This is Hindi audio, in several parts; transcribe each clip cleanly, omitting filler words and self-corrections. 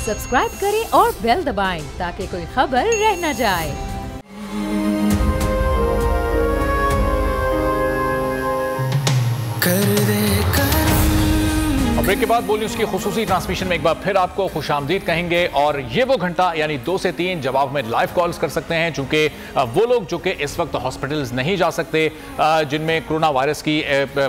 सब्सक्राइब करें और बेल दबाएं ताकि कोई खबर रह न जाए। ब्रेक के बाद बोल न्यूज़ की खुसूसी ट्रांसमिशन में एक बार फिर आपको खुशामदीद कहेंगे और ये वो घंटा यानी 2 से 3 जब आप हमें लाइव कॉल्स कर सकते हैं, चूंकि वो लोग जो कि इस वक्त हॉस्पिटल्स नहीं जा सकते, जिनमें कोरोना वायरस की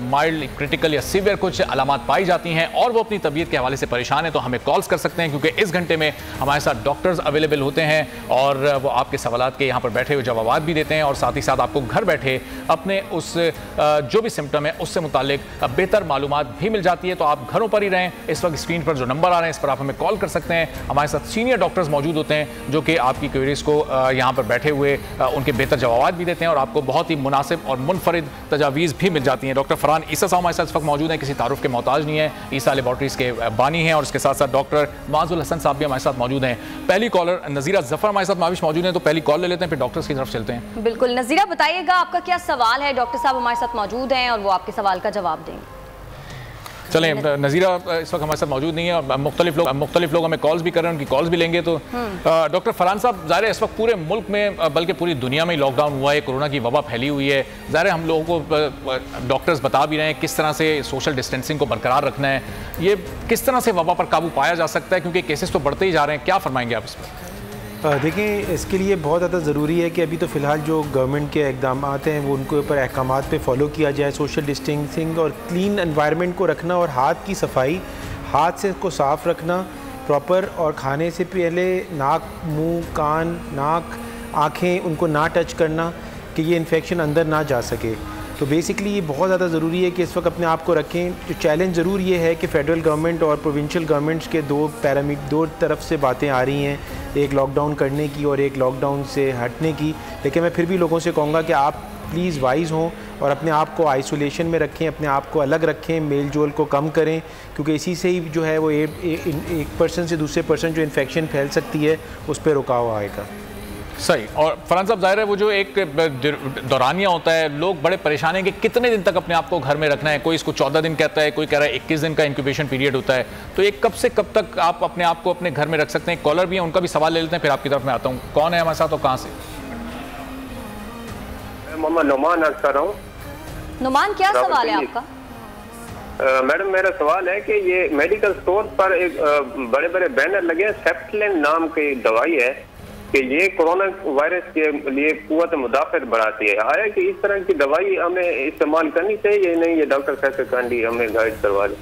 माइल्ड, क्रिटिकल या सीवियर कुछ अलामात पाई जाती हैं और वो अपनी तबीयत के हवाले से परेशान है, तो हमें कॉल्स कर सकते हैं क्योंकि इस घंटे में हमारे साथ डॉक्टर्स अवेलेबल होते हैं और वो आपके सवालात के यहाँ पर बैठे हुए जवाब भी देते हैं और साथ ही साथ आपको घर बैठे अपने उस जो भी सिम्टम है उससे मुतालिक बेहतर मालूमात भी मिल जाती है। तो आप घरों पर ही रहें। इस वक्त स्क्रीन पर जो नंबर आ रहे हैं इस पर आप हमें कॉल कर सकते हैं। हमारे साथ सीनियर डॉक्टर्स मौजूद होते हैं जो कि आपकी क्वेरीज को यहाँ पर बैठे हुए उनके बेहतर जवाब भी देते हैं और आपको बहुत ही मुनासिब और मुनफरिद तजावीज़ भी मिल जाती हैं। डॉक्टर फरहान ईसा साहब हमारे साथ इस वक्त मौजूद हैं, किसी तारुफ के मोहताज नहीं है, ईसा लेबॉर्ट्रीज के बानी हैं और इसके साथ साथ डॉक्टर माजुल हसन साहब भी हमारे साथ मौजूद हैं। पहली कॉलर नज़ीरा जफर हमारे साथ माविश मौजूद हैं, तो पहली कॉल ले लेते हैं फिर डॉक्टर्स की तरफ चलते हैं। बिल्कुल नज़ीरा, बताइएगा आपका क्या सवाल है। डॉक्टर साहब हमारे साथ मौजूद हैं और वो आपके सवाल का जवाब देंगे। चलें, नज़ीरा इस वक्त हमारे साथ मौजूद नहीं है और मुख्तलिफ लोग हमें कॉल्स भी कर रहे हैं, उनकी कॉल्स भी लेंगे। तो डॉक्टर फरहान साहब, ज़ाहिर है इस वक्त पूरे मुल्क में बल्कि पूरी दुनिया में लॉकडाउन हुआ है, कोरोना की वबा फैली हुई है। ज़ाहिर है हम लोगों को डॉक्टर्स बता भी रहे हैं किस तरह से सोशल डिस्टेंसिंग को बरकरार रखना है। ये किस तरह से वबा पर काबू पाया जा सकता है, क्योंकि केसेस तो बढ़ते ही जा रहे हैं, क्या फरमाएंगे आप इस पर? देखें, इसके लिए बहुत ज़्यादा ज़रूरी है कि अभी तो फ़िलहाल जो गवर्नमेंट के इक़दाम हैं वो उनके ऊपर अहकामात पे फॉलो किया जाए। सोशल डिस्टेंसिंग और क्लीन एनवायरनमेंट को रखना और हाथ की सफाई, हाथ से को साफ़ रखना प्रॉपर, और खाने से पहले नाक, मुंह, कान, नाक, आँखें उनको ना टच करना कि ये इन्फेक्शन अंदर ना जा सके। तो बेसिकली ये बहुत ज़्यादा ज़रूरी है कि इस वक्त अपने आप को रखें। जो चैलेंज ज़रूर ये है कि फ़ेडरल गवर्नमेंट और प्रोविंशियल गवर्नमेंट्स के दो तरफ से बातें आ रही हैं, एक लॉकडाउन करने की और एक लॉकडाउन से हटने की। लेकिन मैं फिर भी लोगों से कहूँगा कि आप प्लीज़ वाइज हों और अपने आप को आइसोलेशन में रखें, अपने आप को अलग रखें, मेल जोल को कम करें, क्योंकि इसी से ही जो है वो एक पर्सन से दूसरे पर्सन जो इन्फेक्शन फैल सकती है उस पर रुकाव आएगा। सही। और फरहान साहब, जाहिर है वो जो एक दौरानिया होता है, लोग बड़े परेशान हैं कि कितने दिन तक अपने आप को घर में रखना है। कोई इसको 14 दिन कहता है, कोई कह रहा है 21 दिन का इंक्यूबेशन पीरियड होता है। तो ये कब से कब तक आप अपने आप को अपने घर में रख सकते हैं? कॉलर भी हैं, उनका भी सवाल ले लेते हैं, फिर आपकी तरफ मैं आता हूँ। कौन है हमारे साथ और कहाँ से? मोहम्मद नुमान अर्ज कर रहा हूँ। नुमान, क्या सवाल है आपका? मैडम, मेरा सवाल है कि ये मेडिकल स्टोर पर एक बड़े बड़े बैनर लगे हैं, सेप्टलिन नाम की दवाई है कि ये कोरोना वायरस के लिए कुव्वत मुदाफ़त बढ़ाती है। आया कि इस तरह की दवाई हमें इस्तेमाल करनी चाहिए या नहीं? ये डॉक्टर फैसल कांडी हमें गाइड करवा दें।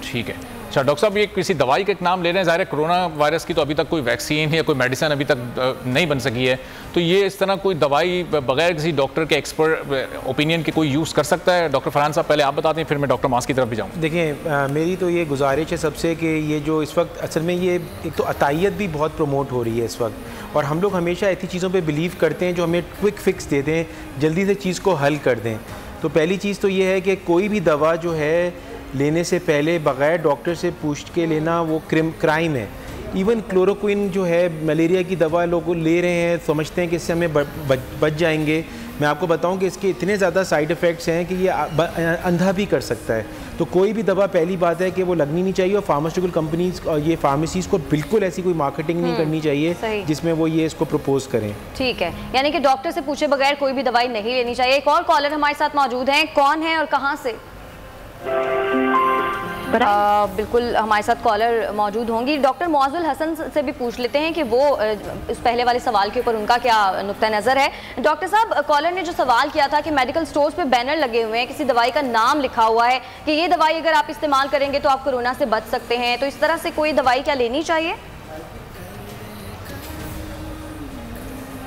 ठीक है। अच्छा डॉक्टर साहब, ये किसी दवाई का एक नाम ले रहे हैं। ज़ाहिर है कोरोना वायरस की तो अभी तक कोई वैक्सीन या कोई मेडिसिन अभी तक नहीं बन सकी है, तो ये इस तरह कोई दवाई बगैर किसी डॉक्टर के एक्सपर्ट ओपिनियन के कोई यूज़ कर सकता है? डॉक्टर फरहान साहब पहले आप बताते हैं, फिर मैं डॉक्टर मास की तरफ भी जाऊँ। देखिए, मेरी तो ये गुजारिश है सबसे कि ये जो इस वक्त असल में ये एक तो अतायत भी बहुत प्रमोट हो रही है इस वक्त, और हम लोग हमेशा ऐसी चीज़ों पे बिलीव करते हैं जो हमें क्विक फिक्स दे दें, जल्दी से चीज़ को हल कर दें। तो पहली चीज़ तो ये है कि कोई भी दवा जो है लेने से पहले बग़ैर डॉक्टर से पूछ के लेना वो क्राइम है। इवन क्लोरोक्विन जो है मलेरिया की दवा लोग ले रहे हैं, समझते हैं कि इससे हमें बच जाएंगे। मैं आपको बताऊं कि इसके इतने ज़्यादा साइड इफ़ेक्ट्स हैं कि ये अंधा भी कर सकता है। तो कोई भी दवा, पहली बात है कि वो लगनी नहीं चाहिए, और फार्मास्यूटिकल कंपनीज और ये फार्मेसीज़ को बिल्कुल ऐसी कोई मार्केटिंग नहीं करनी चाहिए जिसमें वो ये इसको प्रपोज करें। ठीक है, यानी कि डॉक्टर से पूछे बगैर कोई भी दवाई नहीं लेनी चाहिए। एक और कॉलर हमारे साथ मौजूद हैं, कौन है और कहाँ से? बिल्कुल हमारे साथ कॉलर मौजूद होंगी। डॉक्टर मौजुल हसन से भी पूछ लेते हैं कि वो इस पहले वाले सवाल के ऊपर उनका क्या नुक्ता नज़र है। डॉक्टर साहब, कॉलर ने जो सवाल किया था कि मेडिकल स्टोर्स पे बैनर लगे हुए हैं, किसी दवाई का नाम लिखा हुआ है कि ये दवाई अगर आप इस्तेमाल करेंगे तो आप कोरोना से बच सकते हैं, तो इस तरह से कोई दवाई क्या लेनी चाहिए?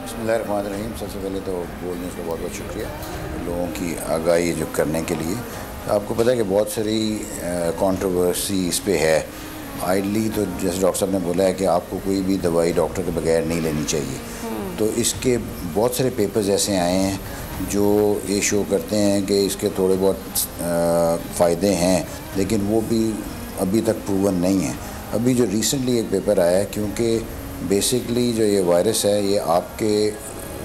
बिस्मिल्लाहिर्रहमानिर्रहीम। सबसे पहले तो बोलने का बहुत बहुत शुक्रिया लोगों की आगाही जो करने के लिए। आपको पता है कि बहुत सारी कंट्रोवर्सी इस पे है। आइडली तो जैसे डॉक्टर साहब ने बोला है कि आपको कोई भी दवाई डॉक्टर के बगैर नहीं लेनी चाहिए, तो इसके बहुत सारे पेपर्स ऐसे आए हैं जो ये शो करते हैं कि इसके थोड़े बहुत फ़ायदे हैं, लेकिन वो भी अभी तक प्रूवन नहीं है। अभी जो रिसेंटली एक पेपर आया है, क्योंकि बेसिकली जो ये वायरस है ये आपके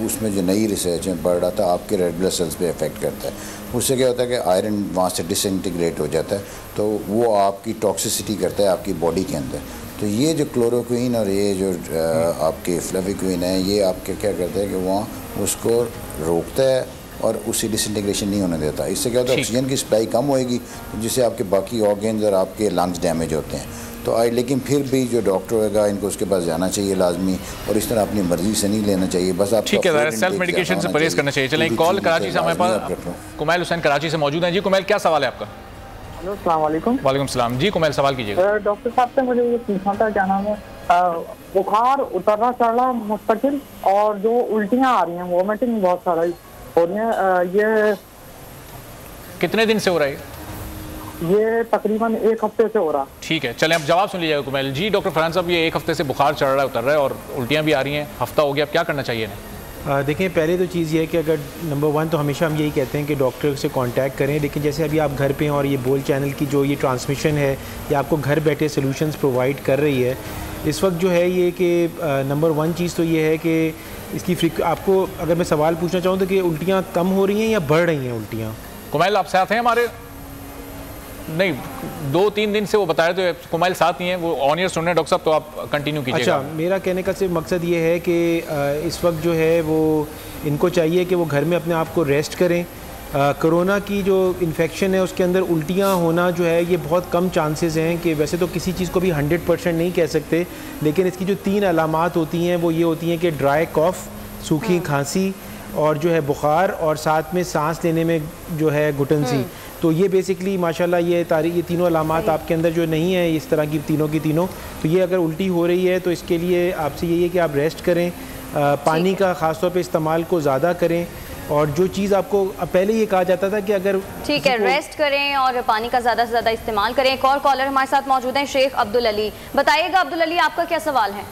उसमें जो नई रिसर्च में पढ़ रहा था आपके रेड ब्लड सेल्स पे अफेक्ट करता है। उससे क्या होता है कि आयरन वहाँ से डिसइंटीग्रेट हो जाता है, तो वो आपकी टॉक्सिसिटी करता है आपकी बॉडी के अंदर। तो तो ये जो क्लोरोक्विन और ये जो आपके फ्लेविक्विन है, ये आपके क्या करते हैं कि वहाँ उसको रोकता है और उससे डिसइंटीग्रेशन नहीं होने देता। इससे क्या होता है, ऑक्सीजन की सप्लाई कम होएगी, तो जिससे आपके बाकी ऑर्गन्स और आपके लंग्स डैमेज होते हैं। तो लेकिन फिर भी जो डॉक्टर होगा इनको उसके पास जाना चाहिए लाजमी, और इस तरह अपनी मर्जी से नहीं लेना चाहिए। बस आप ठीक है, सेल्फ मेडिकेशन से परहेज करना चाहिए। चलें, कॉल कराची से हमारे पास कुमैल हुसैन कराची से मौजूद हैं। जी कुमैल, क्या सवाल है आपका? अस्सलाम वालेकुम। वालेकुम सलाम। जी कुमैल, सवाल कीजिएगा। डॉक्टर साहब से मुझे ये पूछना था, क्या नाम है, बुखार उतरना चढ़ना मुस्तकिल, और जो उल्टियाँ आ रही हैं, वॉमिटिंग बहुत सारा हो रही है, ये कितने दिन से हो रहा है? ये तकरीबन 1 हफ्ते से हो रहा। ठीक है, चलें अब जवाब सुन लीजिएगा कुमैल जी। डॉक्टर फरहान साहब, ये 1 हफ्ते से बुखार चढ़ रहा है, उतर रहा है और उल्टियाँ भी आ रही हैं, हफ्ता हो गया, अब क्या करना चाहिए इन्हें? देखें, पहले तो चीज़ ये है कि अगर नंबर 1 तो हमेशा हम यही कहते हैं कि डॉक्टर से कांटेक्ट करें, लेकिन जैसे अभी आप घर पे हैं और ये बोल चैनल की जो ये ट्रांसमिशन है ये आपको घर बैठे सॉल्यूशंस प्रोवाइड कर रही है इस वक्त, जो है ये कि नंबर 1 चीज़ तो ये है कि इसकी आपको अगर मैं सवाल पूछना चाहूँ तो कि उल्टियाँ कम हो रही हैं या बढ़ रही हैं उल्टियाँ? कुमैल आप साथ हैं हमारे? नहीं, 2-3 दिन से वो बता रहे थे। कुमैल साथ नहीं है, वो ऑन एयर सुन रहे हैं डॉक्टर साहब, तो आप कंटिन्यू कीजिए। अच्छा, मेरा कहने का सिर्फ मकसद ये है कि इस वक्त जो है वो इनको चाहिए कि वो घर में अपने आप को रेस्ट करें। कोरोना की जो इन्फेक्शन है उसके अंदर उल्टियाँ होना जो है ये बहुत कम चांसेस हैं, कि वैसे तो किसी चीज़ को भी 100% नहीं कह सकते, लेकिन इसकी जो 3 अलामात होती हैं वो ये होती हैं कि ड्राई कॉफ, सूखी खांसी और जो है बुखार, और साथ में सांस लेने में जो है घुटन सी। तो ये बेसिकली माशाल्लाह ये तीनों अलामात आपके अंदर जो नहीं है इस तरह की तीनों, तो ये अगर उल्टी हो रही है तो इसके लिए आपसे यही है कि आप रेस्ट करें, पानी का ख़ासतौर पे इस्तेमाल को ज़्यादा करें, और जो चीज़ आपको पहले ये कहा जाता था कि अगर ठीक है रेस्ट करें और पानी का ज़्यादा से ज़्यादा इस्तेमाल करें। एक और कॉलर हमारे साथ मौजूद हैं, शेख अब्दुल अली। बताइएगा अब्दुल अली, आपका क्या सवाल है?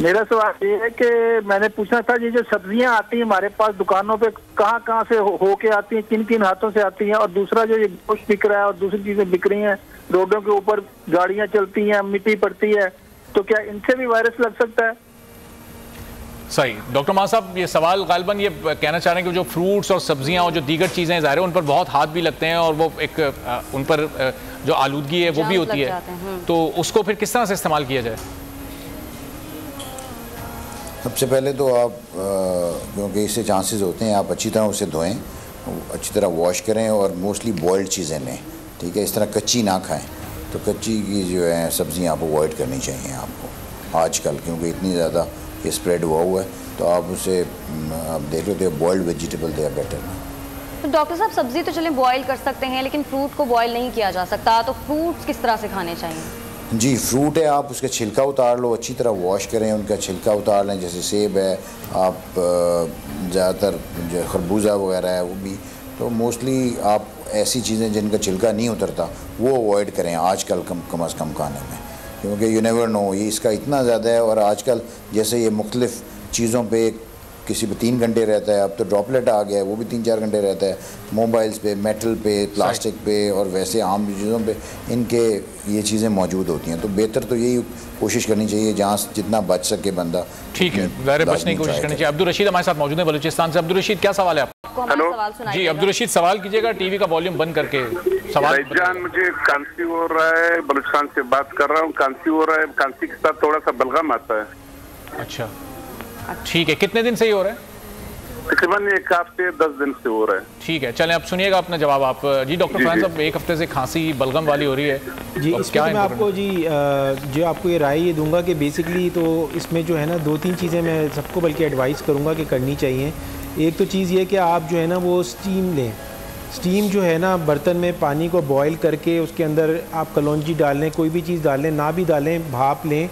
मेरा सवाल ये है कि मैंने पूछना था, ये जो सब्जियां आती हैं हमारे पास दुकानों पे, कहाँ से होके आती हैं, किन हाथों से आती हैं, और दूसरा जो ये गोश्त बिक रहा है और दूसरी चीजें बिक रही हैं, रोडों के ऊपर गाड़ियां चलती हैं, मिट्टी पड़ती है, तो क्या इनसे भी वायरस लग सकता है? सही। डॉक्टर मान साहब, ये सवाल गालिबन ये कहना चाह रहे हैं कि जो फ्रूट्स और सब्जियां और जो दीगर चीज़ें ज़ाहिर है उन पर बहुत हाथ भी लगते हैं, और वो एक उन पर जो आलूदगी है वो भी होती है, तो उसको फिर किस तरह से इस्तेमाल किया जाए? सबसे पहले तो आप क्योंकि इससे चांसेस होते हैं, आप अच्छी तरह उसे धोएं, अच्छी तरह वॉश करें, और मोस्टली बॉइल्ड चीज़ें लें। ठीक है, इस तरह कच्ची ना खाएं। तो कच्ची की जो है सब्जियां आप अवॉइड करनी चाहिए आपको आजकल, क्योंकि इतनी ज़्यादा ये स्प्रेड हुआ है, तो आप उसे आप देख लेते हो boiled vegetable they are better ना। तो डॉक्टर साहब, सब्जी तो चलें बॉयल कर सकते हैं, लेकिन फ्रूट को बॉयल नहीं किया जा सकता, तो फ्रूट्स किस तरह से खाने चाहिए? जी, फ्रूट है, आप उसका छिलका उतार लो, अच्छी तरह वॉश करें, उनका छिलका उतार लें। जैसे सेब है, आप ज़्यादातर जो खरबूजा वगैरह है वो भी, तो मोस्टली आप ऐसी चीज़ें जिनका छिलका नहीं उतरता वो अवॉइड करें आजकल कम अज़ कम खाने में, क्योंकि यू नेवर नो ये इसका इतना ज़्यादा है। और आजकल जैसे ये मुख्तलिफ़ चीज़ों पे किसी पे 3 घंटे रहता है, अब तो ड्रॉपलेट आ गया है, वो भी 3-4 घंटे रहता है, मोबाइल्स पे, मेटल पे, प्लास्टिक पे और वैसे आम चीज़ों पे इनके ये चीज़ें मौजूद होती हैं। तो बेहतर तो यही कोशिश करनी चाहिए जहाँ जितना बच सके बंदा। ठीक है, ज़ाहिर बचने की कोशिश करनी चाहिए। अब्दुल रशीद हमारे साथ मौजूद है बलूचिस्तान से। अब्दुल रशीद, क्या सवाल है आपका? हेलो जी अब्दुल रशीद, सवाल कीजिएगा, टीवी का वॉल्यूम बंद करके सवाल। भाईजान, मुझे खांसी हो रहा है, बलूचिस्तान से बात कर रहा हूँ। खांसी हो रहा है, खांसी के साथ थोड़ा सा बलगम आता है। अच्छा, ठीक है, कितने दिन से ही हो रहा है? तकरीबन 1 हफ्ते 10 दिन से हो रहा है। ठीक है, चलें अब सुनिएगा अपना जवाब आप। जी डॉक्टर फरहान साहब, 1 हफ्ते से खांसी बलगम वाली हो रही है जी, तो इसमें मैं आपको जो आपको ये राय ये दूंगा कि बेसिकली तो इसमें जो है ना 2-3 चीज़ें मैं सबको बल्कि एडवाइस करूंगा कि करनी चाहिए। एक तो चीज़ ये कि आप जो है ना वो स्टीम लें। स्टीम जो है ना, बर्तन में पानी को बॉयल करके उसके अंदर आप कलौंजी डाल लें, कोई भी चीज़ डाल लें, ना भी डालें, भाप लें,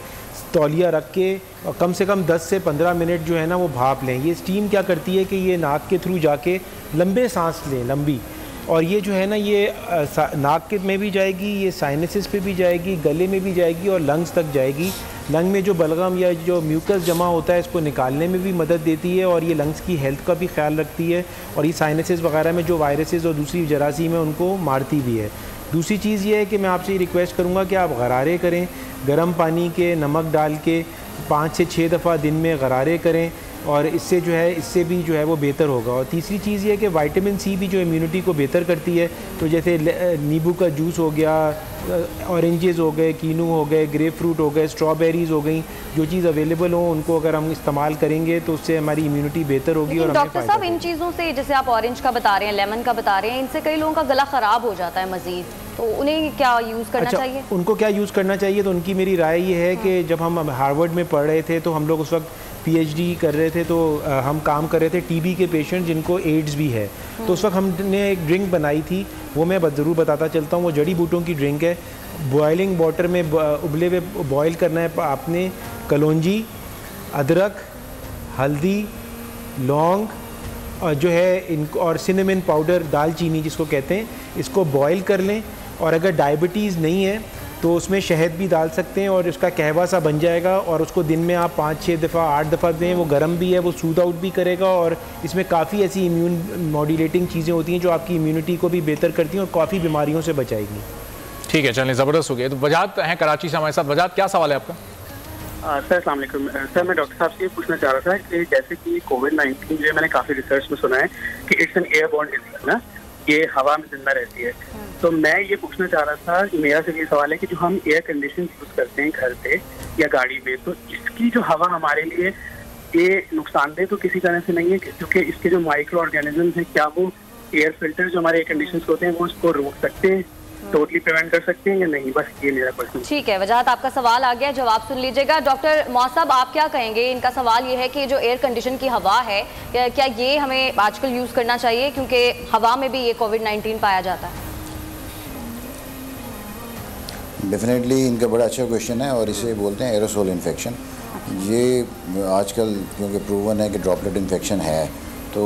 तौलिया रख के, और कम से कम 10 से 15 मिनट जो है ना वो भाप लें। ये स्टीम क्या करती है कि ये नाक के थ्रू जाके लंबे सांस लें, लंबी, और ये जो है ना ये नाक के में भी जाएगी, ये साइनसेस पे भी जाएगी, गले में भी जाएगी और लंग्स तक जाएगी। लंग में जो बलगम या जो म्यूकस जमा होता है इसको निकालने में भी मदद देती है, और ये लंग्स की हेल्थ का भी ख्याल रखती है, और ये साइनसेस वगैरह में जो वायरसेस और दूसरी जरासीम है उनको मारती भी है। दूसरी चीज़ ये है कि मैं आपसे रिक्वेस्ट करूँगा कि आप गरारे करें, गर्म पानी के नमक डाल के 5 से 6 दफ़ा दिन में गरारे करें। और इससे जो है इससे भी जो है वो बेहतर होगा। और तीसरी चीज़ ये है कि विटामिन सी भी जो इम्यूनिटी को बेहतर करती है। तो जैसे नींबू का जूस हो गया, ऑरेंजेस हो गए, कीनू हो गए, ग्रेप फ्रूट हो गए, स्ट्रॉबेरीज हो गई, जो चीज़ अवेलेबल हो उनको अगर हम इस्तेमाल करेंगे तो उससे हमारी इम्यूनिटी बेहतर होगी। और डॉक्टर साहब इन चीज़ों से, जैसे आप ऑरेंज का बता रहे हैं, लेमन का बता रहे हैं, इनसे कई लोगों का गला ख़राब हो जाता है मज़ीद, तो उन्हें क्या यूज़ करना चाहिए? उनको क्या यूज़ करना चाहिए? तो उनकी मेरी राय ये है कि जब हम हार्वर्ड में पढ़ रहे थे तो हम लोग उस वक्त PhD कर रहे थे, तो हम काम कर रहे थे TB के पेशेंट जिनको एड्स भी है। तो उस वक्त हमने एक ड्रिंक बनाई थी, वो मैं ज़रूर बताता चलता हूँ। वो जड़ी बूटों की ड्रिंक है। बॉयलिंग वाटर में उबले हुए बॉयल करना है आपने कलौंजी, अदरक, हल्दी, लौंग और जो है इनको, और सिनेमन पाउडर, दालचीनी जिसको कहते हैं, इसको बॉयल कर लें। और अगर डायबिटीज़ नहीं है तो उसमें शहद भी डाल सकते हैं और उसका कहवा सा बन जाएगा। और उसको दिन में आप 5-6 दफ़ा 8 दफ़ा दें। वो गर्म भी है, वो सूद आउट भी करेगा और इसमें काफ़ी ऐसी इम्यून मॉड्यूलेटिंग चीज़ें होती हैं जो आपकी इम्यूनिटी को भी बेहतर करती हैं और काफ़ी बीमारियों से बचाएगी। ठीक है, चलिए, ज़बरदस्त हो गया। तो वजात हैं कराची से हमारे साथ। वजात, क्या सवाल है आपका? सर अस्सलाम वालेकुम। सर मैं डॉक्टर साहब से ये पूछना चाह रहा था कि जैसे कि कोविड-19 जो है, मैंने काफ़ी रिसर्च में सुना है कि इट्स एन एयरबॉर्न डिजीज ना, ये हवा में जिंदा रहती है। तो मैं ये पूछना चाह रहा था, मेरा सिर्फ ये सवाल है कि जो हम एयर कंडीशन यूज़ करते हैं घर पे या गाड़ी में, तो इसकी जो हवा हमारे लिए ये नुकसानदेह तो किसी तरह से नहीं है, क्योंकि इसके जो माइक्रो ऑर्गेनिजम्स हैं, क्या वो एयर फिल्टर जो हमारे एयर कंडीशन होते हैं वो उसको रोक सकते हैं, टोटली प्रिवेंट कर सकते हैं या नहीं? बस ये मेरा क्वेश्चन। ठीक है वजाहत, आपका सवाल आ गया, जवाब सुन लीजिएगा। डॉक्टर मौसम, आप क्या कहेंगे? इनका सवाल ये है कि जो एयर कंडीशन की हवा है, क्या ये हमें आजकल यूज़ करना चाहिए, क्योंकि हवा में भी ये कोविड-19 पाया जाता है? डेफिनेटली इनका बड़ा अच्छा क्वेश्चन है और इसे बोलते हैं एरोसोल इन्फेक्शन। ये आजकल क्योंकि प्रूवन है कि ड्रॉपलेट इन्फेक्शन है, तो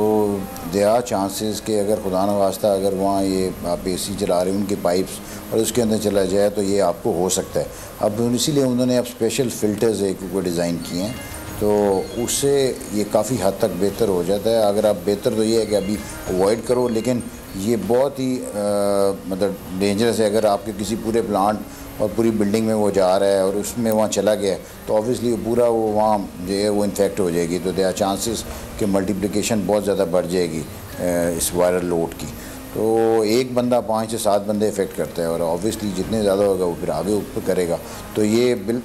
दे आर चांसेस कि अगर खुदा न वास्ता अगर वहाँ ये आप AC चला रहे हैं उनकी पाइप्स और उसके अंदर चला जाए तो ये आपको हो सकता है। अब इसीलिए उन्होंने अब स्पेशल फ़िल्टर्स एक को डिज़ाइन किए हैं, तो उससे ये काफ़ी हद तक बेहतर हो जाता है। अगर आप बेहतर तो ये है कि अभी अवॉइड करो, लेकिन ये बहुत ही मतलब डेंजरस है। अगर आपके किसी पूरे प्लांट और पूरी बिल्डिंग में वो जा रहा है और उसमें वहाँ चला गया तो ऑब्वियसली पूरा वो वहाँ जो है वो इन्फेक्ट हो जाएगी, तो देयर आर चांसेस कि मल्टीप्लिकेशन बहुत ज़्यादा बढ़ जाएगी इस वायरल लोड की। तो एक बंदा 5 से 7 बंदे इफ़ेक्ट करता है और ऑब्वियसली जितने ज़्यादा होगा वो फिर आगे ऊपर करेगा। तो ये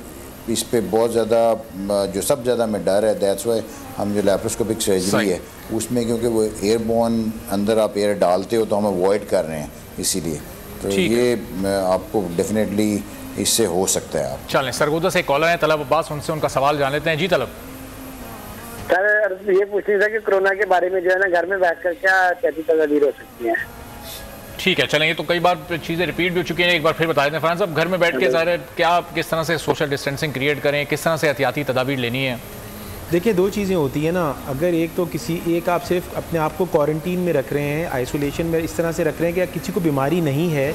इस पे बहुत ज़्यादा जो सब ज़्यादा में डर है, दैट्स वाई हम जो लैप्रोस्कोपिक सर्जरी है उसमें, क्योंकि वो एयरबोर्न अंदर आप एयर डालते हो तो हम अवॉइड कर रहे हैं इसीलिए। तो ये आपको डेफिनेटली इससे हो सकता है। आप चलें, सरगोदा से कॉलर हैं तलब अब्बास, उनसे उनका सवाल जान लेते हैं। जी तलब। सर ये पूछनी था कि कोरोना के बारे में जो है ना, घर में बैठकर क्या कैसी तदबीर हो सकती है? ठीक है, चलेंगे। तो कई बार चीज़ें रिपीट भी हो चुकी हैं, एक बार फिर बता देते हैं। फरहान साहब, घर में बैठ के ज़ाहिर क्या किस तरह से सोशल डिस्टेंसिंग क्रिएट करें, किस तरह से एहतियाती तदाबीर लेनी है? देखिए, 2 चीज़ें होती हैं ना। अगर एक तो एक आप सिर्फ अपने आप को क्वारंटीन में रख रहे हैं, आइसोलेशन में इस तरह से रख रहे हैं कि किसी को बीमारी नहीं है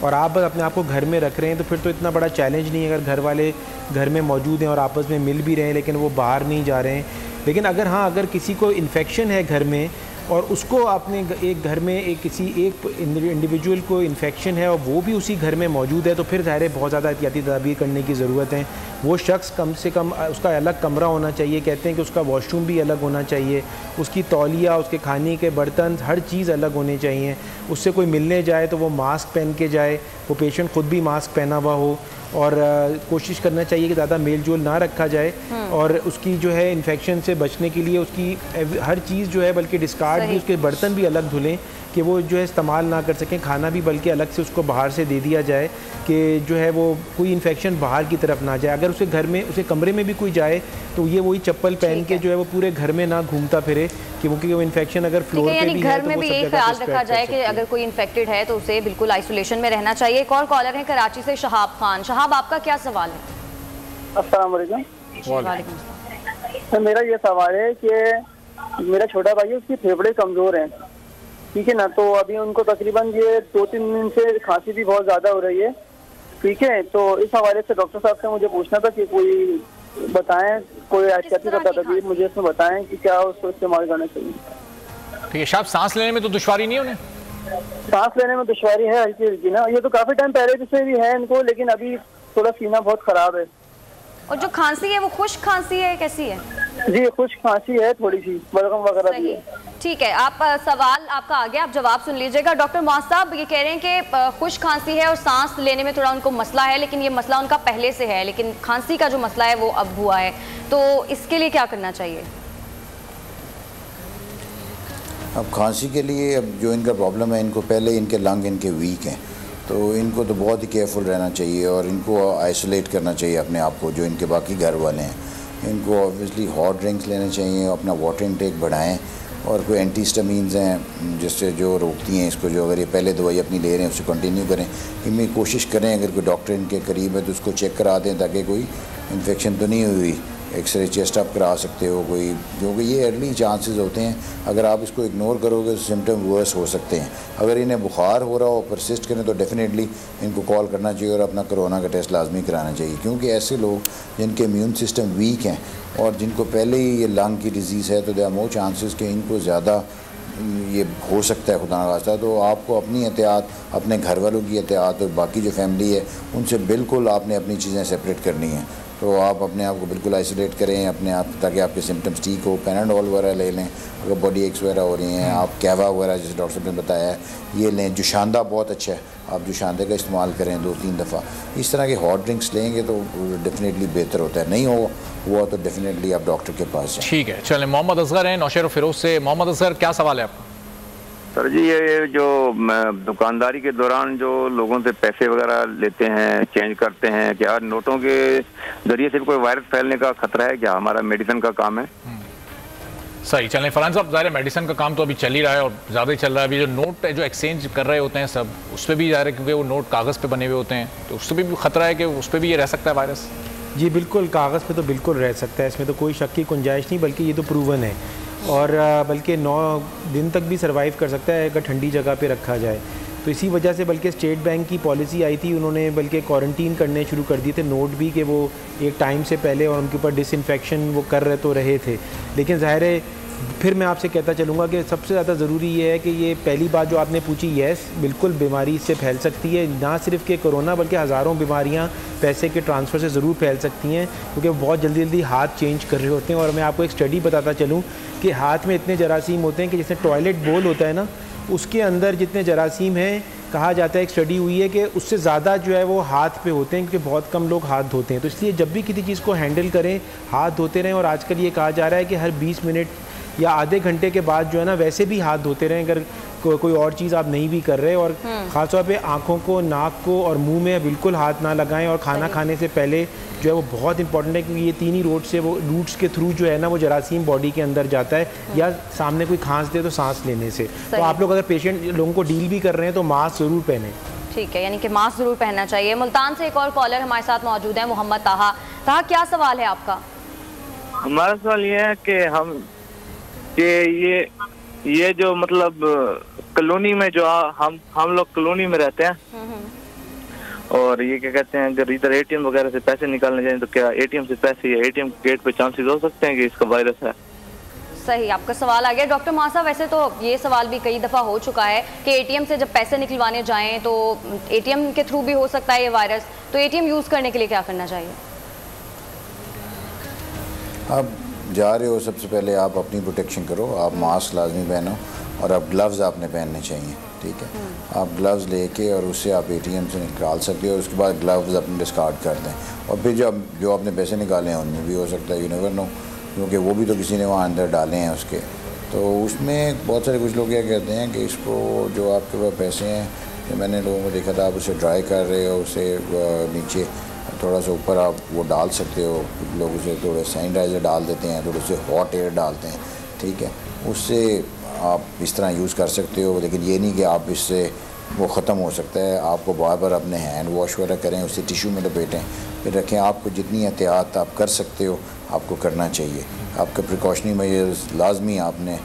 और आप बस अपने आप को घर में रख रहे हैं, तो फिर तो इतना बड़ा चैलेंज नहीं है अगर घर वाले घर में मौजूद हैं और आपस में मिल भी रहे हैं लेकिन वो बाहर नहीं जा रहे हैं। लेकिन अगर किसी को इन्फेक्शन है घर में और उसको आपने एक घर में किसी एक इंडिविजुअल को इन्फेक्शन है और वो भी उसी घर में मौजूद है, तो फिर ज़ाहिर है बहुत ज़्यादा एहतियाती तदाबीर करने की ज़रूरत है। वो शख्स कम से कम उसका अलग कमरा होना चाहिए, कहते हैं कि उसका वॉशरूम भी अलग होना चाहिए, उसकी तौलिया, उसके खाने के बर्तन, हर चीज़ अलग होने चाहिए। उससे कोई मिलने जाए तो वो मास्क पहन के जाए, वो पेशेंट ख़ुद भी मास्क पहना हुआ हो और कोशिश करना चाहिए कि ज़्यादा मेल जोल ना रखा जाए और उसकी जो है इन्फेक्शन से बचने के लिए उसकी हर चीज़ जो है, बल्कि डिस्कार्ड भी, उसके बर्तन भी अलग धुलें कि वो जो है इस्तेमाल ना कर सकें, खाना भी बल्कि अलग से उसको बाहर से दे दिया जाए कि जो है वो कोई इन्फेक्शन बाहर की तरफ ना जाए। अगर उसे घर में, उसे कमरे में भी कोई जाए तो ये वही चप्पल पहन के जो है वो पूरे घर में ना घूमता फिरे, क्योंकि वो इन्फेक्शन अगर फ्लोर पे भी है तो वो सब जगह ख्याल रखा जाए कि अगर कोई इन्फेक्टेड है तो उसे बिल्कुल आइसोलेशन में रहना चाहिए। एक और कॉलर है कराची से, शहाब खान। शहाब, आपका क्या सवाल है? अस्सलाम वालेकुम। मेरा ये सवाल है कि मेरा छोटा भाई है, उसकी फेफड़े कमज़ोर हैं, ठीक है ना, तो अभी उनको तकरीबन ये 2-3 दिन से खांसी भी बहुत ज़्यादा हो रही है, ठीक है। तो इस हवाले से डॉक्टर साहब से मुझे पूछना था कि कोई बताएं, कोई एहतियाती तदबीर मुझे इसमें बताएं कि क्या उसको इस्तेमाल करना चाहिए। ठीक है, शायद सांस लेने में तो दुश्वारी नहीं है उन्हें? सांस लेने में दुश्वारी है हल्की हल्की ना, ये तो काफ़ी टाइम पहले से भी है इनको, लेकिन अभी थोड़ा सीना बहुत ख़राब है। और जो खांसी है वो खुश्क खांसी है, कैसी है? जी खुश खांसी है, थोड़ी सी बलगम वगैरह भी है। ठीक है, आप सवाल आपका आ गया, आप जवाब सुन लीजिएगा। डॉक्टर मुआज साहब ये कह रहे हैं कि खुश खांसी है और सांस लेने में थोड़ा उनको मसला है, लेकिन ये मसला उनका पहले से है, लेकिन खांसी का जो मसला है वो अब हुआ है, तो इसके लिए क्या करना चाहिए? अब खांसी के लिए अब जो इनका प्रॉब्लम है, इनको पहले इनके लंग इनके वीक हैं, तो इनको तो बहुत ही केयरफुल रहना चाहिए और इनको आइसोलेट करना चाहिए अपने आप को। जो इनके बाकी घर वाले हैं, इनको ऑब्वियसली हॉट ड्रिंक्स लेने चाहिए, अपना वाटर इनटेक बढ़ाएं और कोई एंटीस्टामीन्स हैं जिससे जो रोकती हैं इसको, जो अगर ये पहले दवाई अपनी ले रहे हैं उससे कंटिन्यू करें। इनमें कोशिश करें अगर कोई डॉक्टर इनके करीब है तो उसको चेक करा दें ताकि कोई इन्फेक्शन तो नहीं हुई। एक्सरे चेस्ट अप करा सकते हो कोई, क्योंकि ये अर्ली चांसेस होते हैं। अगर आप इसको इग्नोर करोगे तो सिम्टम वर्स हो सकते हैं। अगर इन्हें बुखार हो रहा हो, परसिस्ट करें, तो डेफिनेटली इनको कॉल करना चाहिए और अपना कोरोना का टेस्ट लाजमी कराना चाहिए, क्योंकि ऐसे लोग जिनके इम्यून सिस्टम वीक हैं और जिनको पहले ही ये लंग की डिजीज़ है तो देयर आर मोर चांसेस कि इनको ज़्यादा ये हो सकता है, खुदा न खास्ता। तो आपको अपनी एहतियात, अपने घर वालों की एहतियात और बाकी जो फैमिली है उनसे बिल्कुल आपने अपनी चीज़ें सेपरेट करनी हैं। तो आप अपने आप को बिल्कुल आइसोलेट करें अपने आप, ताकि आपके सिम्टम्स ठीक हो। पैनाडोल वगैरह ले लें अगर बॉडी एक्स वगैरह हो रही हैं। आप कैवा वगैरह जैसे डॉक्टर साहब ने बताया है ये लें। जुशांदा बहुत अच्छा है, आप जुशांदे का इस्तेमाल करें 2-3 दफ़ा। इस तरह के हॉट ड्रिंक्स लेंगे तो डेफिनेटली बेहतर होता है। नहीं हुआ तो डेफिनेटली आप डॉक्टर के पास जाएं। ठीक है, चलें। मोहम्मद असगर हैं नौशेर फिरोज से। मोहम्मद असगर, क्या सवाल है आपका? सर जी, ये जो दुकानदारी के दौरान जो लोगों से पैसे वगैरह लेते हैं, चेंज करते हैं, क्या नोटों के जरिए से कोई वायरस फैलने का खतरा है क्या? हमारा मेडिसिन का काम है। सही, चलें। फरहान साहब, ज़ाहिर मेडिसिन का काम तो अभी चल ही रहा है और ज़्यादा ही चल रहा है। अभी जो नोट है जो एक्सचेंज कर रहे होते हैं सब, उस पर भी ज़ाहिर है क्योंकि वो नोट कागज़ पे बने हुए होते हैं, तो उससे भी खतरा है कि उस पर भी ये रह सकता है वायरस। जी बिल्कुल, कागज़ पे तो बिल्कुल रह सकता है, इसमें तो कोई शक की गुंजाइश नहीं, बल्कि ये तो प्रूवन है। और बल्कि 9 दिन तक भी सर्वाइव कर सकता है अगर ठंडी जगह पे रखा जाए। तो इसी वजह से बल्कि स्टेट बैंक की पॉलिसी आई थी, उन्होंने बल्कि क्वारंटीन करने शुरू कर दिए थे नोट भी, कि वो एक टाइम से पहले और उनके ऊपर डिसइंफेक्शन वो कर रहे तो रहे थे। लेकिन ज़ाहिर है फिर मैं आपसे कहता चलूँगा कि सबसे ज़्यादा ज़रूरी ये है कि ये पहली बात जो आपने पूछी, येस बिल्कुल बीमारी इससे फैल सकती है। ना सिर्फ कि कोरोना बल्कि हज़ारों बीमारियां पैसे के ट्रांसफ़र से ज़रूर फैल सकती हैं, क्योंकि वो बहुत जल्दी जल्दी हाथ चेंज कर रहे होते हैं। और मैं आपको एक स्टडी बताता चलूँ कि हाथ में इतने जरासीम होते हैं कि जैसे टॉयलेट बोल होता है ना, उसके अंदर जितने जरासीम हैं, कहा जाता है, एक स्टडी हुई है कि उससे ज़्यादा जो है वो हाथ पे होते हैं, क्योंकि बहुत कम लोग हाथ धोते हैं। तो इसलिए जब भी किसी चीज़ को हैंडल करें हाथ धोते रहें। और आजकल ये कहा जा रहा है कि हर 20 मिनट या आधे घंटे के बाद जो है ना वैसे भी हाथ धोते रहें अगर कोई और चीज़ आप नहीं भी कर रहे। और ख़ासतौर पे आँखों को, नाक को और मुंह में बिल्कुल हाथ ना लगाएं। और खाना खाने से पहले जो है वो बहुत इंपॉर्टेंट है, क्योंकि ये 3 ही रूट्स के थ्रू जो है ना वो जरासीम बॉडी के अंदर जाता है, या सामने कोई खांस दे तो सांस लेने से। तो आप लोग अगर पेशेंट लोगों को डील भी कर रहे हैं तो मास्क ज़रूर पहने। ठीक है, यानी कि मास्क ज़रूर पहनना चाहिए। मुल्तान से एक और कॉलर हमारे साथ मौजूद है, मोहम्मद ताहा। ताहा, क्या सवाल है आपका? हमारा सवाल ये है कि ये जो मतलब कॉलोनी में जो हम लोग कॉलोनी में रहते हैं, और ये क्या कहते हैं, अगर इधर एटीएम वगैरह से पैसे निकालने जाएं तो क्या एटीएम से पैसे या एटीएम गेट पे चांसेस हो सकते हैं कि इसका वायरस है? सही, आपका सवाल आ गया। डॉक्टर मासा, वैसे तो ये सवाल भी कई दफ़ा हो चुका है कि एटीएम से जब पैसे निकलवाने जाएं तो एटीएम के थ्रू भी हो सकता है ये वायरस, तो एटीएम यूज़ करने के लिए क्या करना चाहिए? आप जा रहे हो, सबसे पहले आप अपनी प्रोटेक्शन करो, आप मास्क लाजमी पहनो और आप ग्लव्स आपने पहनने चाहिए। ठीक है, आप ग्लव्स लेके और उससे आप एटीएम से निकाल सकते हो। उसके बाद ग्लव्स अपने डिस्कार्ड कर दें, और फिर जो आपने पैसे निकाले हैं उनमें भी हो सकता है, यू नेवर नो, क्योंकि वो भी तो किसी ने वहाँ अंदर डाले हैं उसके। तो उसमें बहुत सारे कुछ लोग क्या कहते हैं कि इसको जो आपके पास पैसे हैं, जो मैंने लोगों को देखा था, आप उसे ड्राई कर रहे हो, उसे नीचे थोड़ा सा ऊपर आप वो डाल सकते हो। लोग उसे थोड़े सैनिटाइज़र डाल देते हैं, थोड़े से हॉट एयर डालते हैं। ठीक है, उससे आप इस तरह यूज़ कर सकते हो, लेकिन ये नहीं कि आप इससे वो ख़त्म हो सकता है। आपको बार बार अपने हैंड वॉश वगैरह करें, उससे टिश्यू में लपेटें, फिर रखें। आपको जितनी एहतियात आप कर सकते हो आपको करना चाहिए। आपके प्रिकॉशनरी मेजर्स लाजमी आपने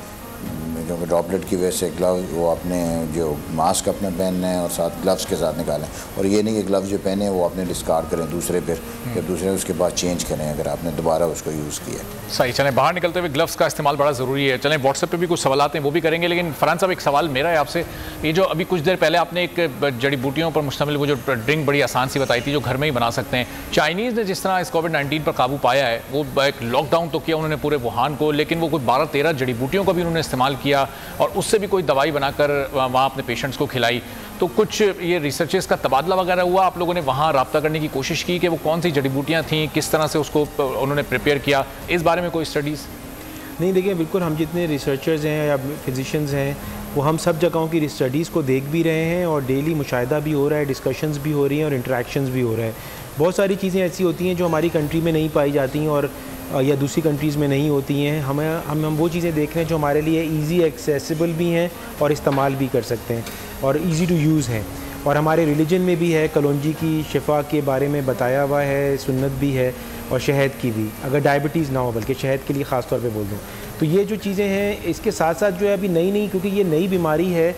क्योंकि ड्रॉपलेट की वजह से ग्लव वो अपने जो मास्क अपना पहनना है और साथ ग्लव्स के साथ निकालें, और ये नहीं कि ग्लव्स जो पहने वो अपने डिस्कार्ड करें दूसरे फिर दूसरे उसके बाद चेंज करें अगर आपने दोबारा उसको यूज़ किया। सही, चलें बाहर निकलते हुए ग्लव्स का इस्तेमाल बड़ा ज़रूरी है। चलें व्हाट्सएप पे भी कुछ सवाल आते हैं वो भी करेंगे, लेकिन फरहान साहब एक सवाल मेरा है आपसे, ये जो अभी कुछ देर पहले आपने एक जड़ी बूटियों पर मुश्तमिल वो जो ड्रिंक बड़ी आसान सी बताई थी जो घर में ही बना सकते हैं, चाइनीज़ ने जिस तरह इस कोविड-19 पर काबू पाया है, वो एक लॉकडाउन तो किया उन्होंने पूरे वुहान को, लेकिन वो कुछ 12-13 जड़ी बूटियों का भी उन्होंने इस्तेमाल किया और उससे भी कोई दवाई बनाकर वहाँ अपने पेशेंट्स को खिलाई। तो कुछ ये रिसर्चेस का तबादला वगैरह हुआ, आप लोगों ने वहाँ रब्ता करने की कोशिश की कि वो कौन सी जड़ी बूटियाँ थीं, किस तरह से उसको उन्होंने प्रिपेयर किया, इस बारे में कोई स्टडीज़? नहीं, देखिए बिल्कुल हम जितने रिसर्चर्स हैं या फिजिशियंस हैं वो हम सब जगहों की स्टडीज़ को देख भी रहे हैं और डेली मुशाहिदा भी हो रहा है, डिस्कशंस भी हो रही हैं और इंटरेक्शंस भी हो रहा है। बहुत सारी चीज़ें ऐसी होती हैं जो हमारी कंट्री में नहीं पाई जाती और या दूसरी कंट्रीज़ में नहीं होती हैं। हम वो चीज़ें देख रहे हैं जो हमारे लिए ईज़ी एक्सेसिबल भी हैं और इस्तेमाल भी कर सकते हैं और ईज़ी टू यूज़ हैं। और हमारे रिलीजन में भी है, कलौंजी की शिफा के बारे में बताया हुआ है, सुन्नत भी है और शहद की भी, अगर डायबिटीज़ ना हो, बल्कि शहद के लिए ख़ास तौर पे बोल दूँ। तो ये जो चीज़ें हैं इसके साथ साथ जो है अभी नई क्योंकि ये नई बीमारी है,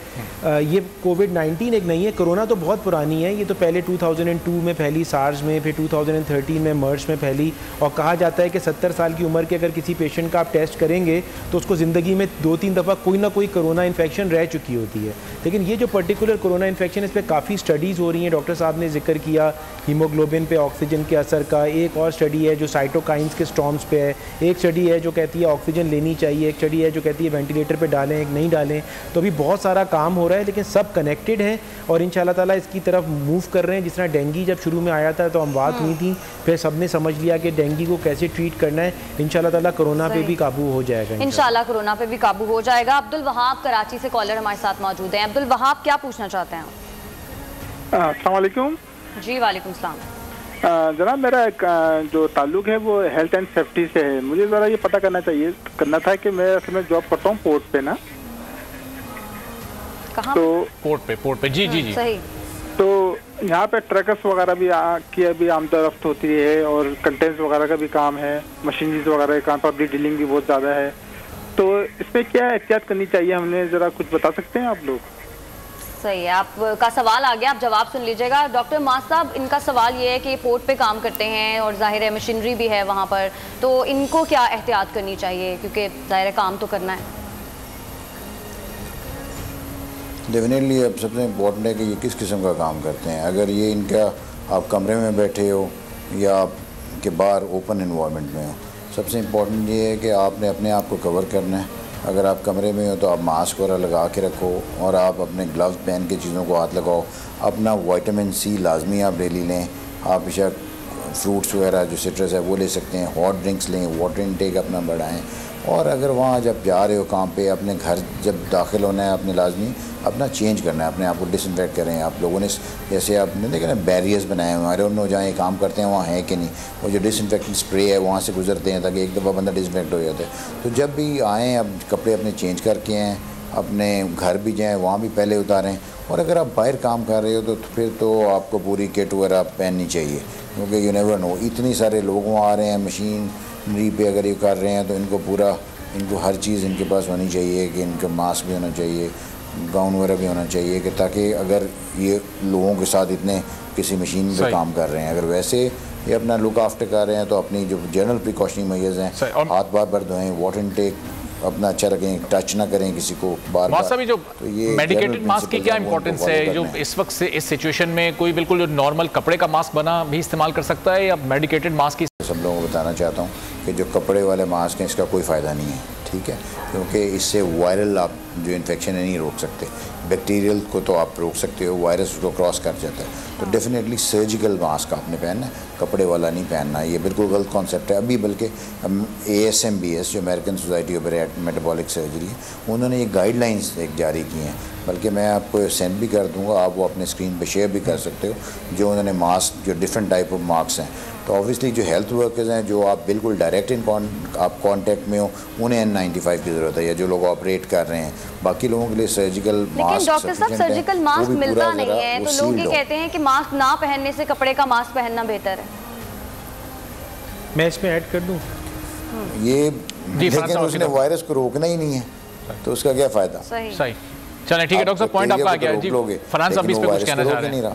ये कोविड-19 एक नई है, कोरोना तो बहुत पुरानी है, ये तो पहले 2002 में फैली, सार्स में, फिर 2013 में मर्स में फैली, और कहा जाता है कि 70 साल की उम्र के अगर किसी पेशेंट का आप टेस्ट करेंगे तो उसको ज़िंदगी में 2-3 दफ़ा कोई ना कोई कोरोना इन्फेक्शन रह चुकी होती है। लेकिन ये जो पर्टिकुलर कोरोना इन्फेक्शन, इस पर काफ़ी स्टडीज़ हो रही हैं। डॉक्टर साहब ने जिक्र किया हीमोग्लोबिन पे ऑक्सीजन के असर का, एक और स्टडी है जो साइटोकाइंस के स्टॉर्म्स पे है, एक स्टडी है जो कहती है ऑक्सीजन लेनी चाहिए, एक स्टडी है जो कहती है वेंटिलेटर पे डालें, एक नहीं डालें। तो अभी बहुत सारा काम हो रहा है, लेकिन सब कनेक्टेड हैं और इंशाल्लाह ताला इसकी तरफ मूव कर रहे हैं। जिस तरह डेंगू जब शुरू में आया था तो हम बात हुई थी, फिर सबने समझ लिया कि डेंगू को कैसे ट्रीट करना है। इंशाल्लाह ताला कोरोना पे भी काबू हो जाएगा, इंशाल्लाह कोरोना पे भी काबू हो जाएगा। अब्दुल वहाब कराची से कॉलर हमारे साथ मौजूद हैं। अब्दुल वहाब, क्या पूछना चाहते हैं? अस्सलाम वालेकुम। जी वालेकुम सलाम। जनाब, मेरा एक जो ताल्लुक है वो हेल्थ एंड सेफ्टी से है। मुझे ज़रा ये पता करना था कि मैं असल में जॉब करता हूँ पोर्ट पे ना। कहाँ? तो पोर्ट पे जी जी जी सही। तो यहाँ पे ट्रकर्स वगैरह भी की अभी आमदरफ्त होती है और कंटेंट्स वगैरह का भी काम है, मशीनरीज वगैरह का काम, पब्लिक डीलिंग भी बहुत ज़्यादा है। तो इसमें क्या एहतियात करनी चाहिए हमने, ज़रा कुछ बता सकते हैं आप लोग? सही है, आपका सवाल आ गया, आप जवाब सुन लीजिएगा। डॉक्टर मास साहब, इनका सवाल ये है कि पोर्ट पे काम करते हैं और जाहिर है मशीनरी भी है वहाँ पर, तो इनको क्या एहतियात करनी चाहिए, क्योंकि जाहिर है काम तो करना है। डेफिनेटली अब सबसे इम्पोर्टेंट है कि ये किस किस्म का काम करते हैं। अगर ये इनका आप कमरे में बैठे हो या आपके बाहर ओपन इन्वायरमेंट में हो, सबसे इम्पोर्टेंट ये है कि आपने अपने आप को कवर करना है। अगर आप कमरे में हो तो आप मास्क वगैरह लगा के रखो और आप अपने ग्लव्स पहन के चीज़ों को हाथ लगाओ। अपना विटामिन सी लाजमी आप डेली लें। आप बेशक फ्रूट्स वगैरह जो सिट्रस है वो ले सकते हैं, हॉट ड्रिंक्स लें, वाटर इनटेक अपना बढ़ाएं। और अगर वहाँ जब जा रहे हो काम पे, अपने घर जब दाखिल होना है, अपने लाजमी अपना चेंज करना है, अपने आप को डिसइंफेक्ट करें। आप लोगों ने जैसे आपने देखा ना बैरियर्स बनाए हुए, हमारे उन जहाँ ये काम करते हैं वहाँ है कि नहीं, वो जो डिसइंफेक्टिंग स्प्रे है वहाँ से गुजरते हैं ताकि एक दफ़ा बंदा डिसइंफेक्ट हो जाता है। तो जब भी आएँ, अब कपड़े अपने चेंज करके आएँ, अपने घर भी जाएँ वहाँ भी पहले उतारें। और अगर आप बाहर काम कर रहे हो तो फिर तो आपको पूरी किट वगैरह पहननी चाहिए, क्योंकि यू नेवर नो, इतनी सारे लोग वहाँ आ रहे हैं, मशीनरी पे अगर ये कर रहे हैं तो इनको हर चीज़ इनके पास होनी चाहिए कि इनका मास्क भी होना चाहिए, गाउन वगैरह भी होना चाहिए, कि ताकि अगर ये लोगों के साथ इतने किसी मशीन पे काम कर रहे हैं, अगर वैसे ये अपना लुक आफ्टर कर रहे हैं तो अपनी जो जनरल प्रिकॉशनरी मेजर्स हैं, हाथ बार धोएं, वाटर इनटेक अपना अच्छा रखें, टच ना करें किसी को बार-बार। जो तो ये मेडिकेटेड मास्क की क्या इंपॉर्टेंस है, जो इस वक्त से इस सिचुएशन में कोई बिल्कुल जो नॉर्मल कपड़े का मास्क बना भी इस्तेमाल कर सकता है या मेडिकेटेड मास्क की? सब लोगों को बताना चाहता हूँ कि जो कपड़े वाले मास्क हैं इसका कोई फ़ायदा नहीं है, ठीक है, क्योंकि इससे वायरल आप जो इन्फेक्शन है नहीं रोक सकते। बैक्टीरियल को तो आप रोक सकते हो, वायरस उसको क्रॉस कर जाता है। तो डेफिनेटली सर्जिकल मास्क आपने पहनना है, कपड़े वाला नहीं पहनना। ये बिल्कुल गलत कॉन्सेप्ट है। अभी बल्कि ASMBS जो American society of metabolic surgery है, उन्होंने ये गाइडलाइंस एक जारी की हैं, बल्कि मैं आपको सेंड भी कर दूंगा, आप वो अपने स्क्रीन पे शेयर भी कर सकते हो, जो उन्होंने मास्क जो डिफरेंट टाइप ऑफ मास्क हैं। तो ऑब्वियसली जो हेल्थ वर्कर्स हैं, जो आप बिल्कुल डायरेक्ट आप कांटेक्ट में हो, उन्हें N95 की ज़रूरत है, या जो लोग ऑपरेट कर रहे हैं। बाकी लोगों के लिए सर्जिकल मास्क, डॉक्टर साहब सर्जिकल मास्क मिलता नहीं है, तो लोग ये कहते हैं कि मास्क ना पहनने से कपड़े का मास्क पहनना बेहतर है। मैं इसमें ऐड कर दूं, ये लेकिन उसने वायरस को रोकना ही नहीं है, तो उसका क्या फ़ायदा। सही, चलें ठीक है डॉक्टर साहब, पॉइंट आपका आ गया जी। फरहान साहब इस पे कुछ कहना चाह रहे हैं?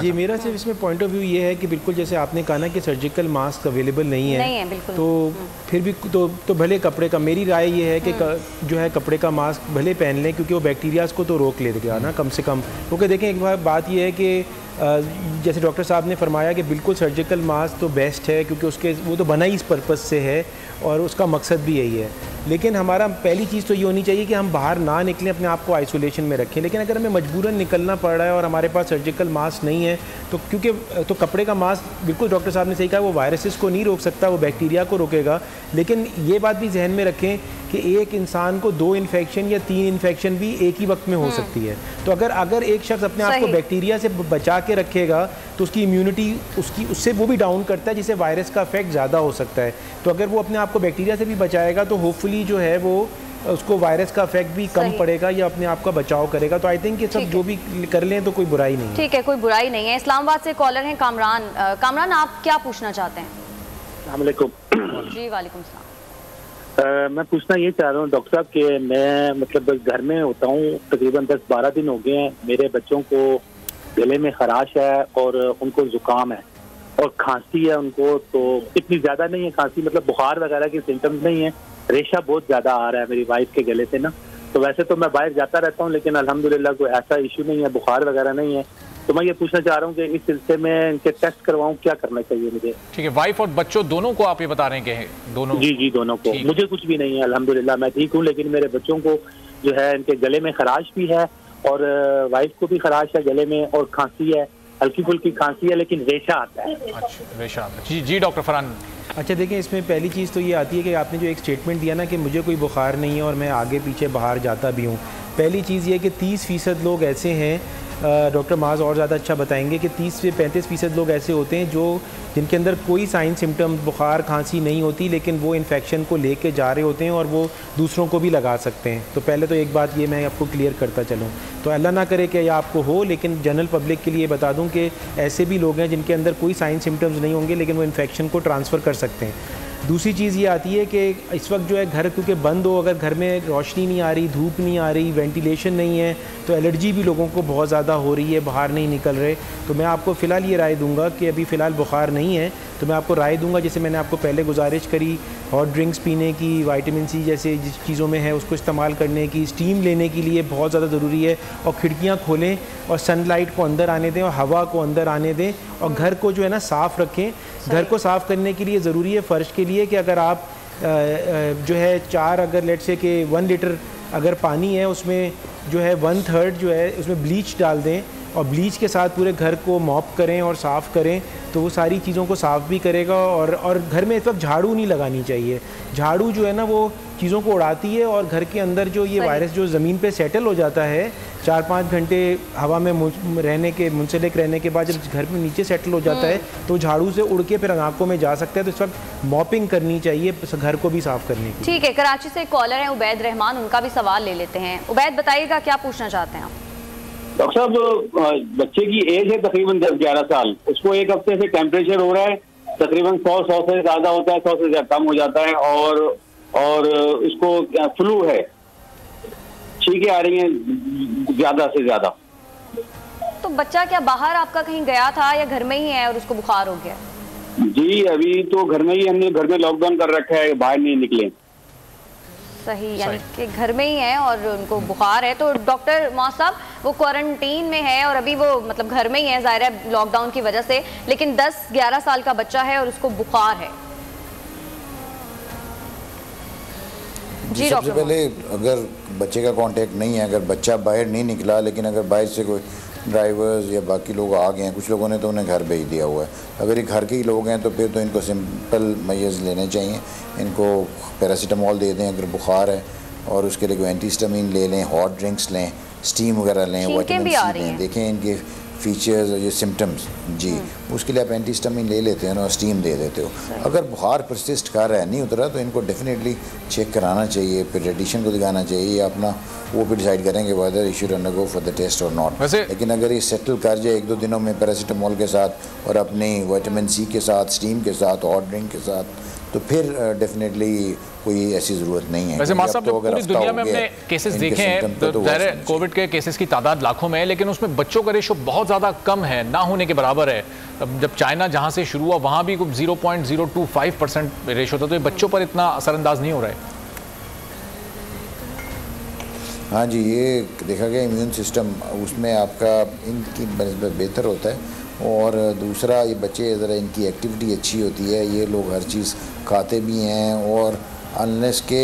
जी मेरा सिर्फ इसमें पॉइंट ऑफ व्यू ये है कि बिल्कुल जैसे आपने कहा ना कि सर्जिकल मास्क अवेलेबल नहीं है तो फिर भी तो भले कपड़े का, मेरी राय ये है कि जो है कपड़े का मास्क भले पहन लें क्योंकि वो बैक्टीरियाज को तो रोक लेगा ना कम से कम। क्योंकि देखें एक बात ये है कि जैसे डॉक्टर साहब ने फरमाया कि बिल्कुल सर्जिकल मास्क तो बेस्ट है क्योंकि उसके वो तो बना ही इस पर्पज़ से है और उसका मकसद भी यही है। लेकिन हमारा पहली चीज़ तो ये होनी चाहिए कि हम बाहर ना निकलें, अपने आप को आइसोलेशन में रखें। लेकिन अगर हमें मजबूरन निकलना पड़ रहा है और हमारे पास सर्जिकल मास्क नहीं है तो क्योंकि तो कपड़े का मास्क बिल्कुल डॉक्टर साहब ने सही कहा, वो वायरसेस को नहीं रोक सकता, वो बैक्टीरिया को रोकेगा। लेकिन ये बात भी जहन में रखें कि एक इंसान को 2 इन्फेक्शन या 3 इन्फेक्शन भी एक ही वक्त में हो सकती है। तो अगर एक शख्स अपने आप को बैक्टीरिया से बचा के रखेगा तो उसकी इम्यूनिटी उससे वो भी डाउन करता है, जिससे वायरस का इफेक्ट ज़्यादा हो सकता है। तो अगर वो अपने आप को बैक्टीरिया से भी बचाएगा तो होपफुली जो है वो उसको वायरस का इफेक्ट भी कम पड़ेगा या अपने आप का बचाव करेगा। तो आई थिंक ये सब जो भी कर लें तो कोई बुराई नहीं है। ठीक है, कोई बुराई नहीं है। इस्लामाबाद से कॉलर हैं कामरान। कामरान, आप क्या पूछना चाहते हैं? अस्सलाम वालेकुम। जी वालेकुम सलाम। मैं पूछना ये चाह रहा हूँ डॉक्टर साहब कि मैं मतलब घर में होता हूँ, तकरीबन 10-12 दिन हो गए हैं। मेरे बच्चों को गले में खराश है और उनको जुकाम है और खांसी है उनको, तो इतनी ज़्यादा नहीं है खांसी, मतलब बुखार वगैरह के सिम्टम्स नहीं है। रेशा बहुत ज़्यादा आ रहा है मेरी वाइफ के गले से ना। तो वैसे तो मैं बाहर जाता रहता हूँ लेकिन अल्हम्दुलिल्लाह कोई ऐसा इशू नहीं है, बुखार वगैरह नहीं है। तो मैं ये पूछना चाह रहा हूँ कि इस सिलसिले में इनके टेस्ट करवाऊँ, क्या करना चाहिए मुझे? ठीक है, वाइफ और बच्चों दोनों को आप ये बता रहे हैं कि दोनों? जी दोनों को। मुझे कुछ भी नहीं है अल्हम्दुलिल्लाह, मैं ठीक हूँ, लेकिन मेरे बच्चों को जो है इनके गले में खराश भी है और वाइफ को भी खराश है गले में और खांसी है, हल्की फुल्की खांसी है लेकिन रेशा आता है। अच्छा, रेशा आता है। जी डॉक्टर फरहान। अच्छा देखें, इसमें पहली चीज़ तो ये आती है कि आपने जो एक स्टेटमेंट दिया ना कि मुझे कोई बुखार नहीं है और मैं आगे पीछे बाहर जाता भी हूँ। पहली चीज़ ये कि 30% लोग ऐसे हैं, डॉक्टर माज और ज़्यादा अच्छा बताएंगे कि 30 से 35% लोग ऐसे होते हैं जिनके अंदर कोई साइन सिम्टम्स बुखार खांसी नहीं होती, लेकिन वो इन्फेक्शन को लेके जा रहे होते हैं और वो दूसरों को भी लगा सकते हैं। तो पहले तो एक बात ये मैं आपको क्लियर करता चलूँ, तो अल्लाह ना करे कि यह आपको हो, लेकिन जनरल पब्लिक के लिए बता दूं कि ऐसे भी लोग हैं जिनके अंदर कोई साइन सिम्टम्स नहीं होंगे लेकिन वो इन्फेक्शन को ट्रांसफ़र कर सकते हैं। दूसरी चीज़ ये आती है कि इस वक्त जो है घर क्योंकि बंद हो, अगर घर में रोशनी नहीं आ रही, धूप नहीं आ रही, वेंटिलेशन नहीं है, तो एलर्जी भी लोगों को बहुत ज़्यादा हो रही है, बाहर नहीं निकल रहे। तो मैं आपको फ़िलहाल ये राय दूंगा कि अभी फ़िलहाल बुखार नहीं है, तो मैं आपको राय दूंगा जैसे मैंने आपको पहले गुजारिश करी, हॉट ड्रिंक्स पीने की, विटामिन सी जैसे जिस चीज़ों में है उसको इस्तेमाल करने की, स्टीम लेने के लिए बहुत ज़्यादा ज़रूरी है, और खिड़कियाँ खोलें और सनलाइट को अंदर आने दें और हवा को अंदर आने दें, और घर को जो है ना साफ़ रखें। घर को साफ़ करने के लिए ज़रूरी है फ़र्श के लिए कि अगर आप जो है 4 अगर लेट से कि 1 लीटर अगर पानी है उसमें जो है 1/3 जो है उसमें ब्लीच डाल दें और ब्लीच के साथ पूरे घर को मॉप करें और साफ़ करें, तो वो सारी चीज़ों को साफ़ भी करेगा। और घर में इस वक्त झाड़ू नहीं लगानी चाहिए। झाड़ू जो है ना वो चीज़ों को उड़ाती है और घर के अंदर जो ये वायरस जो ज़मीन पे सेटल हो जाता है 4-5 घंटे हवा में मुंसलिक रहने के बाद जब घर में नीचे सेटल हो जाता है तो झाड़ू से उड़ के फिर आंखों में जा सकता है। तो इस वक्त मॉपिंग करनी चाहिए घर को भी साफ़ करने की। ठीक है, कराची से कॉलर हैं उबैद रहमान, उनका भी सवाल ले लेते हैं। उबैद बताइएगा क्या पूछना चाहते हैं आप? डॉक्टर साहब, बच्चे की एज है तकरीबन 10-11 साल, उसको एक हफ्ते से टेम्परेचर हो रहा है तकरीबन 100 से ज़्यादा होता है, 100 से कम हो जाता है, और उसको फ्लू है, छींकें आ रही हैं ज़्यादा से ज़्यादा। तो बच्चा क्या बाहर आपका कहीं गया था या घर में ही है और उसको बुखार हो गया? जी अभी तो घर में ही, हमने घर में लॉकडाउन कर रखा है, बाहर नहीं निकले। सही, यानी कि घर में ही है और उनको बुखार है। तो डॉक्टर मौज साहब वो क्वारंटीन में है और अभी वो मतलब घर में ही है, ज़ाहिर है लॉकडाउन की वजह से, लेकिन 10-11 साल का बच्चा है और उसको बुखार है। जी सबसे पहले अगर बच्चे का कांटेक्ट नहीं है, अगर बच्चा बाहर नहीं निकला, लेकिन अगर बाहर से कोई ड्राइवर्स या बाकी लोग आ गए हैं, कुछ लोगों ने तो उन्हें घर भेज दिया हुआ है, अगर ये घर के ही लोग हैं तो फिर तो इनको सिंपल मेजर्स लेने चाहिए। इनको पैरासीटामोल दे दें अगर बुखार है, और उसके लिए कोई एंटीहिस्टामिन ले लें, हॉट ड्रिंक्स लें, स्टीम वगैरह लें, विटामिन सी लें, देखें इनके फीचर्स और ये सिम्टम्स। जी उसके लिए आप एंटीहिस्टामिन ले लेते हैं और स्टीम दे देते हो। अगर बुखार परसिस्ट कर रहा है, नहीं उतरा, तो इनको डेफिनेटली चेक कराना चाहिए, फिर रेडिएशन को दिखाना चाहिए, अपना वो भी डिसाइड करेंगे whether you should undergo for the test और नॉट। लेकिन अगर ये सेटल कर जाए 1-2 दिनों में पैरासीटामोल के साथ और अपनी विटामिन सी के साथ, स्टीम के साथ, हॉट ड्रिंक के साथ, तो फिर डेफिनेटली कोई ऐसी ज़रूरत नहीं है। वैसे मां साहब, जब पूरी दुनिया में हमने केसेस देखे हैं तो ज़ाहिर कोविड के केसेस की तादाद लाखों में है, लेकिन उसमें बच्चों का रेशो बहुत ज़्यादा कम है, ना होने के बराबर है। जब चाइना जहाँ से शुरू हुआ वहाँ भी 0.025% रेशो था, तो ये बच्चों पर इतना असरअंदाज नहीं हो रहा है। हाँ जी, ये देखा गया इम्यून सिस्टम उसमें आपका इनकी बनस्बत बेहतर होता है, और दूसरा ये बच्चे ज़रा इनकी एक्टिविटी अच्छी होती है, ये लोग हर चीज़ खाते भी हैं, और अनलेस के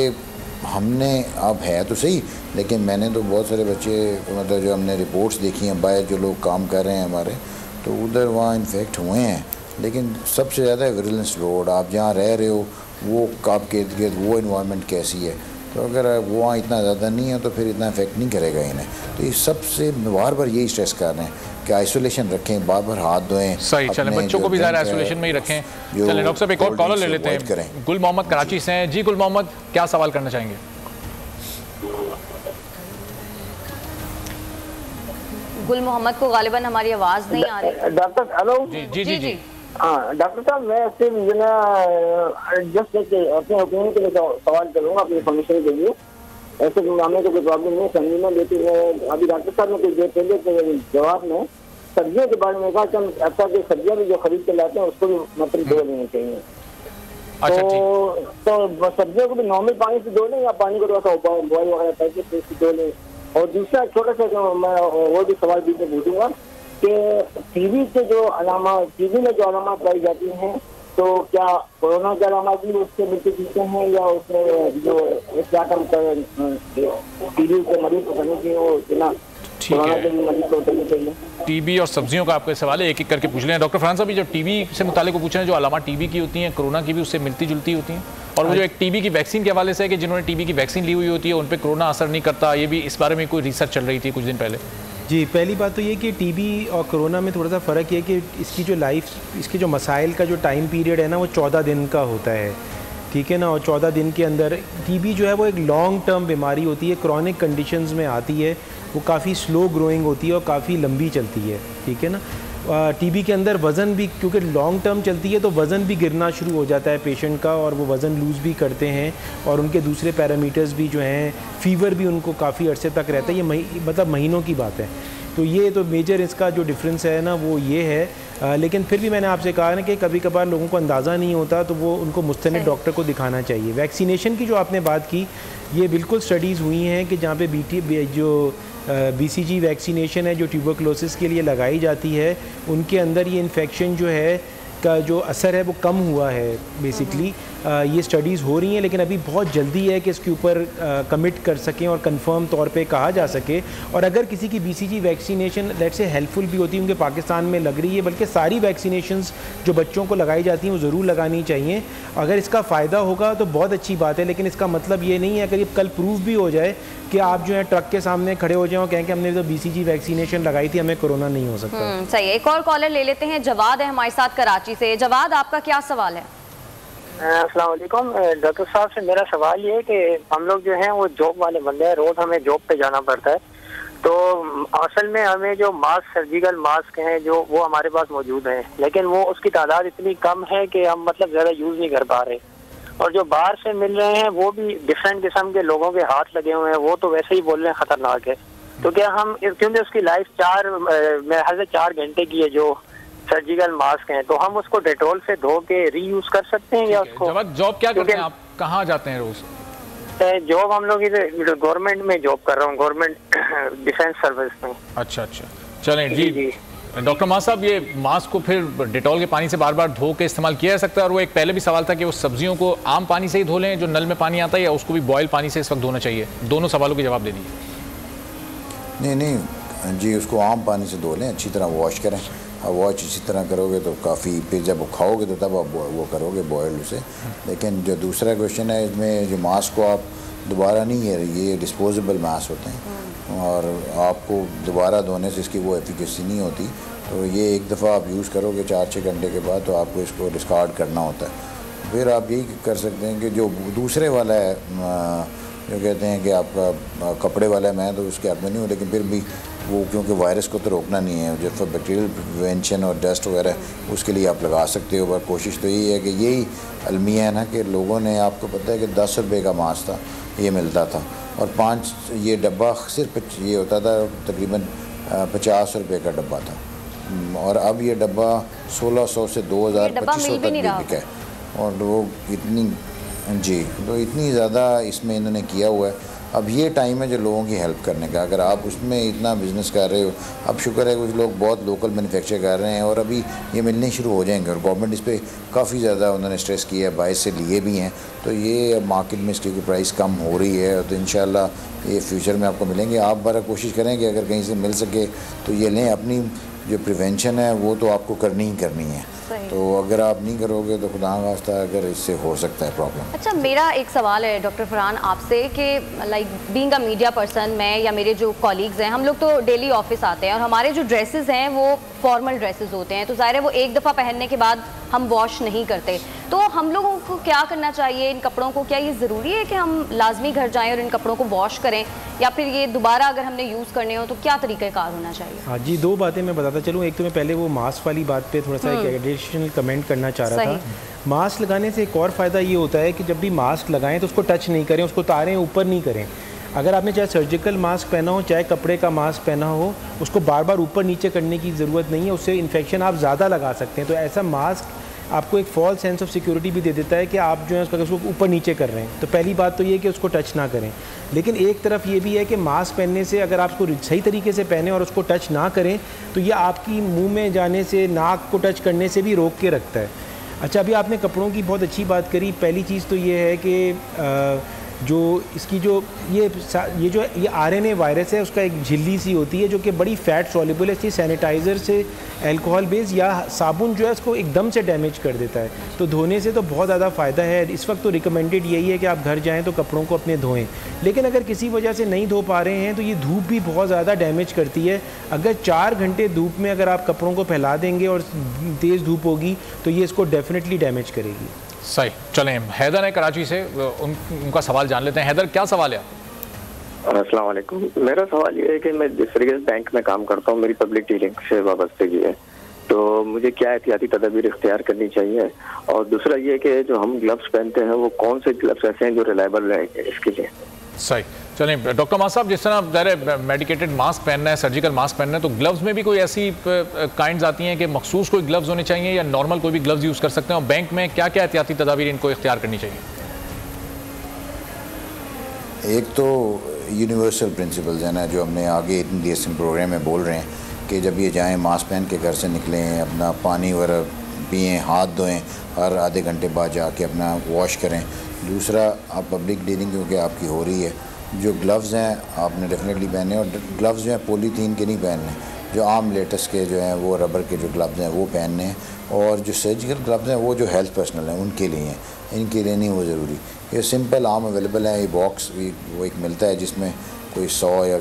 हमने अब है तो सही, लेकिन मैंने तो बहुत सारे बच्चे मतलब जो हमने रिपोर्ट्स देखी हैं बाहर जो लोग काम कर रहे हैं हमारे, तो उधर वहाँ इन्फेक्ट हुए हैं। लेकिन सबसे ज़्यादा विजिलेंस लोड, आप जहाँ रह रहे हो वो आपके इर्द गिर्द वो इन्वायरमेंट कैसी है, तो अगर वो वहाँ इतना ज़्यादा नहीं है तो फिर इतना इफेक्ट नहीं करेगा इन्हें। तो ये सबसे बार बार यही स्ट्रेस कर रहे हैं कि आइसोलेशन रखें, बार बार हाथ धोएं। सही, चलें, बच्चों को भी ज़्यादा आइसोलेशन में ही रखें। चलें डॉक्टर साहब, एक और कॉलर ले लेते हैं। गुल मोहम्मद कराची से हैं। जी गुल मोहम्मद, क्या सवाल करना चाहेंगे? गुल मोहम्मद को गालिबन हमारी आवाज़ नहीं आ रही। Doctor hello. जी जी जी। हाँ डॉक्टर साहब, मैं सिर्फ जो ना जस्ट अपने ओपिनियन के लिए सवाल करूँगा अपनी इन्फॉर्मेशन के लिए। ऐसे हमें तो कोई प्रॉब्लम नहीं समझी में, लेकिन अभी डॉक्टर साहब ने कुछ देर पहले के जवाब में सब्जियों के बारे में कहा कि हम ऐसा कि सब्जियाँ भी जो खरीद के लाते हैं उसको भी मतलब धो लेनी चाहिए। अच्छा, तो सब्जियों को भी नॉर्मल पानी से धो लें या पानी को थोड़ा सा बॉयल वगैरह करके धो लें? और दूसरा छोटा सा जो मैं वो भी सवाल बीच में पूछूंगा कि टीबी के जो अलामत, टीबी में जो अलामत पाई जाती हैं, तो क्या कोरोना के अलामत भी उससे मिलते जुलते हैं, या उसमें जो क्या कम टीबी के मरीज को करने के वो बिना कोरोना के मरीज को करने चाहिए? टीबी और सब्जियों का आपके सवाल है, एक एक करके पूछ लें। डॉक्टर फरहान साहब, जो टीबी से मुतालिक पूछ रहे हैं, जो अलामत टीबी की होती हैं, कोरोना की भी उससे मिलती जुलती होती हैं, और वो जो एक टीबी की वैक्सीन के हवाले से है कि जिन्होंने टीबी की वैक्सीन ली हुई होती है उन पर कोरोना असर नहीं करता, ये भी इस बारे में कोई रिसर्च चल रही थी कुछ दिन पहले। जी, पहली बात तो ये कि टीबी और कोरोना में थोड़ा सा फ़र्क ये कि इसकी जो लाइफ, इसके जो मसाइल का जो टाइम पीरियड है ना वो 14 दिन का होता है, ठीक है ना। और 14 दिन के अंदर टीबी जो है वो एक लॉन्ग टर्म बीमारी होती है, क्रॉनिक कंडीशंस में आती है, वो काफ़ी स्लो ग्रोइंग होती है और काफ़ी लंबी चलती है, ठीक है ना। टीबी के अंदर वज़न भी, क्योंकि लॉन्ग टर्म चलती है तो वज़न भी गिरना शुरू हो जाता है पेशेंट का, और वो वज़न लूज़ भी करते हैं, और उनके दूसरे पैरामीटर्स भी जो हैं, फ़ीवर भी उनको काफ़ी अरसे तक रहता है। ये मतलब महीनों की बात है। तो ये तो मेजर इसका जो डिफरेंस है ना वो ये है। लेकिन फिर भी मैंने आपसे कहा ना कि कभी कभार लोगों को अंदाज़ा नहीं होता, तो वो उनको मुस्तनिद डॉक्टर को दिखाना चाहिए। वैक्सीनेशन की जो आपने बात की, ये बिल्कुल स्टडीज़ हुई हैं कि जहाँ पे BCG वैक्सीनेशन है जो ट्यूबरकुलोसिस के लिए लगाई जाती है, उनके अंदर ये इन्फेक्शन जो है का जो असर है वो कम हुआ है बेसिकली। ये स्टडीज़ हो रही हैं, लेकिन अभी बहुत जल्दी है कि इसके ऊपर कमिट कर सकें और कंफर्म तौर पे कहा जा सके। और अगर किसी की BCG vaccination let's say helpful भी होती है, उनके पाकिस्तान में लग रही है, बल्कि सारी वैक्सीनेशंस जो बच्चों को लगाई जाती हैं वो ज़रूर लगानी चाहिए। अगर इसका फ़ायदा होगा तो बहुत अच्छी बात है, लेकिन इसका मतलब ये नहीं है अगर ये कल प्रूव भी हो जाए कि आप जो है ट्रक के सामने खड़े हो जाएं और कहें कि हमने तो BCG वैक्सीनेशन लगाई थी, हमें कोरोना नहीं हो सकता। सही। एक और कॉलर ले लेते हैं। जवाद है हमारे साथ कराची से। जवाद, आपका क्या सवाल है? अस्सलाम वालेकुम। डॉक्टर साहब से मेरा सवाल ये है कि हम लोग जो हैं वो जॉब वाले बंदे हैं, रोज हमें जॉब पे जाना पड़ता है, तो असल में हमें जो मास्क, सर्जिकल मास्क हैं जो वो हमारे पास मौजूद हैं, लेकिन वो उसकी तादाद इतनी कम है कि हम मतलब ज़्यादा यूज़ नहीं कर पा रहे। और जो बाहर से मिल रहे हैं वो भी डिफरेंट किस्म के लोगों के हाथ लगे हुए हैं, वो तो वैसे ही बोल रहे हैं खतरनाक है। तो क्या हम, क्योंकि उसकी लाइफ 4 घंटे की है जो सर्जिकल मास्क हैं, तो हम उसको डेटॉल से धो के रीयूज कर सकते हैं या उसको? जॉब क्या करते हैं आप, कहाँ जाते हैं रोज? जॉब हम लोग इधर गवर्नमेंट में जॉब कर रहा हूँ, गवर्नमेंट डिफेंस सर्विस में। अच्छा, चलें जी। डॉक्टर मां साहब, ये मास्क को फिर डेटॉल के पानी से बार बार धो के इस्तेमाल किया जा सकता है? और वो एक पहले भी सवाल था कि वो सब्जियों को आम पानी से ही धो लें जो नल में पानी आता है, या उसको भी बॉयल पानी से इस वक्त धोना चाहिए? दोनों सवालों के जवाब दे दीजिए। नहीं जी, उसको आम पानी से धो लें, अच्छी तरह वॉश करें। वॉश इसी तरह करोगे तो काफ़ी, फिर जब खाओगे तो तब आप वो करोगे बॉयल उसे। लेकिन जो दूसरा क्वेश्चन है, इसमें जो मास्क को आप दोबारा नहीं है, ये डिस्पोजेबल मास्क होते हैं और आपको दोबारा धोने से इसकी वो एफिकेसी नहीं होती। तो ये एक दफ़ा आप यूज़ करोगे 4-6 घंटे के बाद, तो आपको इसको डिस्कार्ड करना होता है। फिर आप यही कर सकते हैं कि जो दूसरे वाला है, जो कहते हैं कि आपका कपड़े वाला है, मैं तो उसके हाथ में नहीं हूँ, लेकिन फिर भी वो क्योंकि वायरस को तो रोकना नहीं है, जो फॉर बैक्टीरियल प्रिवेंशन और डस्ट वगैरह उसके लिए आप लगा सकते हो। पर कोशिश तो यही है कि यही अलमिया है ना कि लोगों ने, आपको पता है कि 10 रुपये का मास्क था, ये मिलता था, और 5 ये डब्बा सिर्फ ये होता था तकरीबन 50 रुपये का डब्बा था, और अब ये डब्बा 1600 से 2000-2500 तक भी बिका है। और वो इतनी जी तो इतनी ज़्यादा इसमें इन्होंने किया हुआ है। अब ये टाइम है जो लोगों की हेल्प करने का। अगर आप उसमें इतना बिज़नेस कर रहे हो, अब शुक्र है कुछ लोग बहुत लोकल मैन्युफैक्चर कर रहे हैं और अभी ये मिलने शुरू हो जाएंगे, और गवर्नमेंट इस पर काफ़ी ज़्यादा उन्होंने स्ट्रेस किया है, बाहर से लिए भी हैं, तो ये मार्केट में इसकी प्राइस कम हो रही है, तो इंशाल्लाह ये फ्यूचर में आपको मिलेंगे। आप बार कोशिश करें कि अगर कहीं से मिल सके तो ये लें। अपनी जो प्रिवेंशन है वो तो आपको करनी ही करनी है, तो अगर आप नहीं करोगे तो खुदा वास्ता अगर इससे हो सकता है प्रॉब्लम। अच्छा, मेरा एक सवाल है डॉक्टर फरहान आपसे कि like being a media person, मैं या मेरे जो कॉलीग्स हैं, हम लोग तो डेली ऑफिस आते हैं और हमारे जो ड्रेसेस हैं वो फॉर्मल ड्रेसेस होते हैं, तो ज़ाहिर है वो एक दफ़ा पहनने के बाद हम वॉश नहीं करते, तो हम लोगों को क्या करना चाहिए इन कपड़ों को? क्या ये ज़रूरी है कि हम लाजमी घर जाएं और इन कपड़ों को वॉश करें, या फिर ये दोबारा अगर हमने यूज़ करने हो तो क्या तरीक़ाकार होना चाहिए? हाँ जी, 2 बातें मैं बताता चलूँ। एक तो मैं पहले वो मास्क वाली बात पे थोड़ा सा एक एडिशनल कमेंट करना चाह रहा था। मास्क लगाने से एक और फ़ायदा ये होता है कि जब भी मास्क लगाएं तो उसको टच नहीं करें, उसको उतारें, ऊपर नहीं करें। अगर आपने चाहे सर्जिकल मास्क पहना हो चाहे कपड़े का मास्क पहना हो, उसको बार बार ऊपर नीचे करने की ज़रूरत नहीं है, उससे इन्फेक्शन आप ज़्यादा लगा सकते हैं। तो ऐसा मास्क आपको एक फॉल्स सेंस ऑफ सिक्योरिटी भी दे देता है कि आप जो है उसको ऊपर नीचे कर रहे हैं। तो पहली बात तो ये कि उसको टच ना करें। लेकिन एक तरफ ये भी है कि मास्क पहनने से अगर आप उसको सही तरीके से पहने और उसको टच ना करें तो ये आपकी मुंह में जाने से, नाक को टच करने से भी रोक के रखता है। अच्छा, अभी आपने कपड़ों की बहुत अच्छी बात करी। पहली चीज़ तो ये है कि जो इसकी जो ये RNA वायरस है उसका एक झिल्ली सी होती है जो कि बड़ी फ़ैट सॉल्युबल है, इसलिए सैनिटाइज़र से अल्कोहल बेस या साबुन जो है उसको एकदम से डैमेज कर देता है। तो धोने से तो बहुत ज़्यादा फ़ायदा है। इस वक्त तो रिकमेंडेड यही है कि आप घर जाएं तो कपड़ों को अपने धोएं, लेकिन अगर किसी वजह से नहीं धो पा रहे हैं तो ये धूप भी बहुत ज़्यादा डैमेज करती है। अगर 4 घंटे धूप में अगर आप कपड़ों को फैला देंगे और तेज़ धूप होगी तो ये इसको डेफिनेटली डैमेज करेगी। सही, चलें हैदर है कराची से, उनका सवाल जान लेते हैं। हैदर, क्या सवाल है? अस्सलाम वालेकुम। मेरा सवाल ये है कि मैं जिस तरीके से बैंक में काम करता हूँ, मेरी पब्लिक डीलिंग से वाबस्तगी है, तो मुझे क्या एहतियाती तदबीर इख्तियार करनी चाहिए? और दूसरा ये कि जो हम ग्लव्स पहनते हैं वो कौन से ग्लव्स ऐसे हैं जो रिलायबल रहेंगे इसके लिए? सही, चलें डॉक्टर मास साहब, जिस तरह मेडिकेटेड मास्क पहनना है, सर्जिकल मास्क पहनना है, तो ग्लव्स में भी कोई ऐसी काइंड्स आती हैं कि मखसूस कोई ग्लव्स होने चाहिए या नॉर्मल कोई भी ग्लव्स यूज़ कर सकते हैं? और बैंक में क्या क्या एहतियाती तदाबीर इनको इख्तियार करनी चाहिए? एक तो यूनिवर्सल प्रिंसिपल्स है ना, जो हमने आगे इतनी DSM प्रोग्राम में बोल रहे हैं कि जब ये जाएँ मास्क पहन के घर से निकलें, अपना पानी वगैरह पिएँ, हाथ धोएँ, हर आधे घंटे बाद जाके अपना वॉश करें। दूसरा, आप पब्लिक डीलिंग क्योंकि आपकी हो रही है, जो ग्लव्स हैं आपने डेफिनेटली पहने, और ग्लव्स जो हैं पॉलीथीन के नहीं पहनने, जो आम लेटेस्ट के जो हैं वो रबर के जो ग्लव्स हैं वो पहनने हैं, और जो सर्जिकल ग्लव्स हैं वो जो हेल्थ पर्सनल हैं उनके लिए हैं, इनके लिए नहीं वो ज़रूरी। ये सिंपल आम अवेलेबल है, ये बॉक्स वो एक मिलता है जिसमें कोई 100 या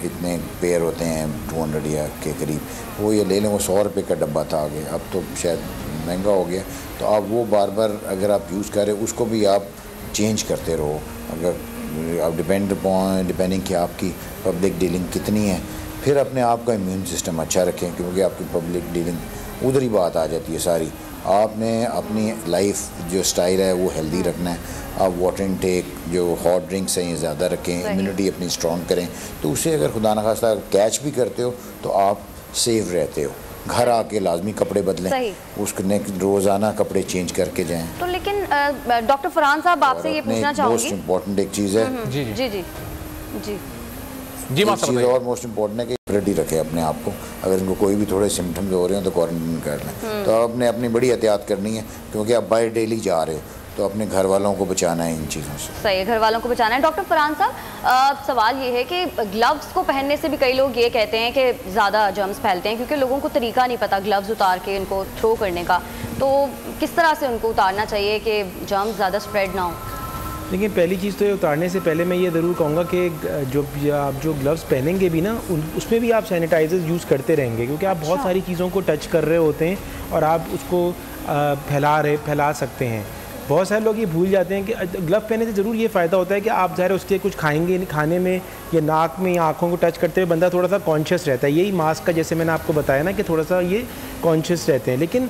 इतने पेयर होते हैं, 200 या के करीब, वो ये ले लें। वो 100 रुपये का डब्बा था आगे, अब तो शायद महंगा हो गया, तो आप वो बार बार अगर आप यूज़ करें उसको भी आप चेंज करते रहो। अगर आप डिपेंडिंग कि आपकी पब्लिक डीलिंग कितनी है, फिर अपने आप का इम्यून सिस्टम अच्छा रखें, क्योंकि आपकी पब्लिक डीलिंग उधर ही बात आ जाती है सारी। आपने अपनी लाइफ जो स्टाइल है वो हेल्दी रखना है। आप वाटर इनटेक जो हॉट ड्रिंक्स हैं ये ज़्यादा रखें, इम्यूनिटी अपनी स्ट्रॉन्ग करें, तो उससे अगर खुदा न खास्ता कैच भी करते हो तो आप सेफ रहते हो। घर आके लाजमी कपड़े बदलें, उसने रोज़ाना कपड़े चेंज करके जाएं। तो लेकिन डॉक्टर फरहान साहब आपसे ये पूछना चाहूँगी, मोस्ट इम्पॉर्टेंट एक चीज़ है जी जी जी जी जी चीज़ और मोस्ट इम्पॉर्टेंट है कि रेडी रखें अपने आप को। अगर इनको कोई भी थोड़े सिम्टम्स हो रहे हो तो क्वारंटाइन कर लें। तो आपने अपनी बड़ी एहतियात करनी है, क्योंकि आप बाहर डेली जा रहे हो, तो अपने घर वालों को बचाना है इन चीज़ों से। सही है, घर वालों को बचाना है। डॉक्टर फरहान साहब, सवाल ये है कि ग्लव्स को पहनने से भी कई लोग ये कहते हैं कि ज़्यादा जर्म्स फैलते हैं, क्योंकि लोगों को तरीका नहीं पता ग्लव्स उतार के इनको थ्रो करने का, तो किस तरह से उनको उतारना चाहिए कि जर्म्स ज़्यादा स्प्रेड ना हो? लेकिन पहली चीज़ तो ये उतारने से पहले मैं ये ज़रूर कहूँगा कि आप जो ग्लव्स पहनेंगे भी ना, उसमें भी आप सैनिटाइज़र यूज़ करते रहेंगे, क्योंकि आप बहुत सारी चीज़ों को टच कर रहे होते हैं और आप उसको फैला सकते हैं। बहुत सारे लोग ये भूल जाते हैं कि ग्लव पहनने से ज़रूर ये फ़ायदा होता है कि आप ज़ाहिर उसके कुछ खाएंगे, खाने में या नाक में या आँखों को टच करते हुए बंदा थोड़ा सा कॉन्शियस रहता है। यही मास्क का, जैसे मैंने आपको बताया ना, कि थोड़ा सा ये कॉन्शियस रहते हैं। लेकिन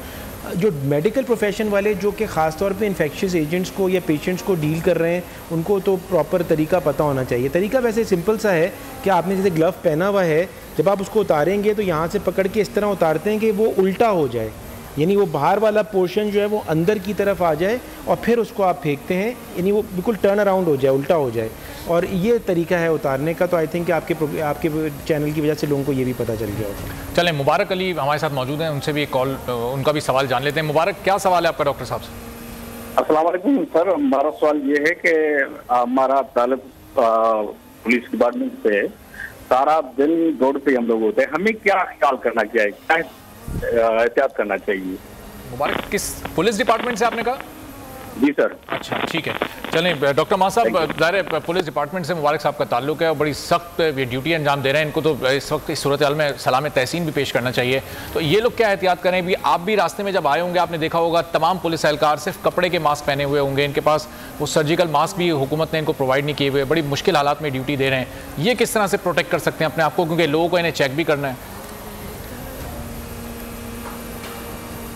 जो मेडिकल प्रोफेशन वाले जो कि ख़ास तौर पे इन्फेक्शियस एजेंट्स को या पेशेंट्स को डील कर रहे हैं, उनको तो प्रॉपर तरीका पता होना चाहिए। तरीका वैसे सिंपल सा है कि आपने जैसे ग्लव पहना हुआ है, जब आप उसको उतारेंगे तो यहाँ से पकड़ के इस तरह उतारते हैं कि वो उल्टा हो जाए, यानी वो बाहर वाला पोर्शन जो है वो अंदर की तरफ आ जाए और फिर उसको आप फेंकते हैं, यानी वो बिल्कुल टर्न अराउंड हो जाए, उल्टा हो जाए। और ये तरीका है उतारने का। तो आई थिंक कि आपके चैनल की वजह से लोगों को ये भी पता चल गया होगा। चलें, मुबारक अली हमारे साथ मौजूद हैं, उनसे भी एक कॉल, उनका भी सवाल जान लेते हैं। मुबारक, क्या सवाल है आपका डॉक्टर साहब से? अस्सलाम वालेकुम सर, हमारा सवाल ये है कि हमारा ताल्लुक पुलिस डिपार्टमेंट से सारा दिन रोड पे हम लोग होते हैं, हमें क्या ख्याल करना चाहिए, क्या एहतियात करना चाहिए? मुबारक, किस पुलिस डिपार्टमेंट से आपने कहा? जी सर। अच्छा, ठीक है। चलें डॉक्टर मां साहब, ज़ाहिर पुलिस डिपार्टमेंट से मुबारक साहब का ताल्लुक है और बड़ी सख्त ये ड्यूटी अंजाम दे रहे हैं। इनको तो इस वक्त इस सूरत हाल में सलाम तहसीन भी पेश करना चाहिए। तो ये लोग क्या एहतियात करें? भी आप भी रास्ते में जब आए होंगे आपने देखा होगा तमाम पुलिस एहलकार सिर्फ कपड़े के मास्क पहने हुए होंगे, इनके पास वो सर्जिकल मास्क भी हुकूमत ने इनको प्रोवाइड नहीं किए हुए, बड़ी मुश्किल हालात में ड्यूटी दे रहे हैं। ये किस तरह से प्रोटेक्ट कर सकते हैं अपने आप को, क्योंकि लोगों को इन्हें चेक भी करना है?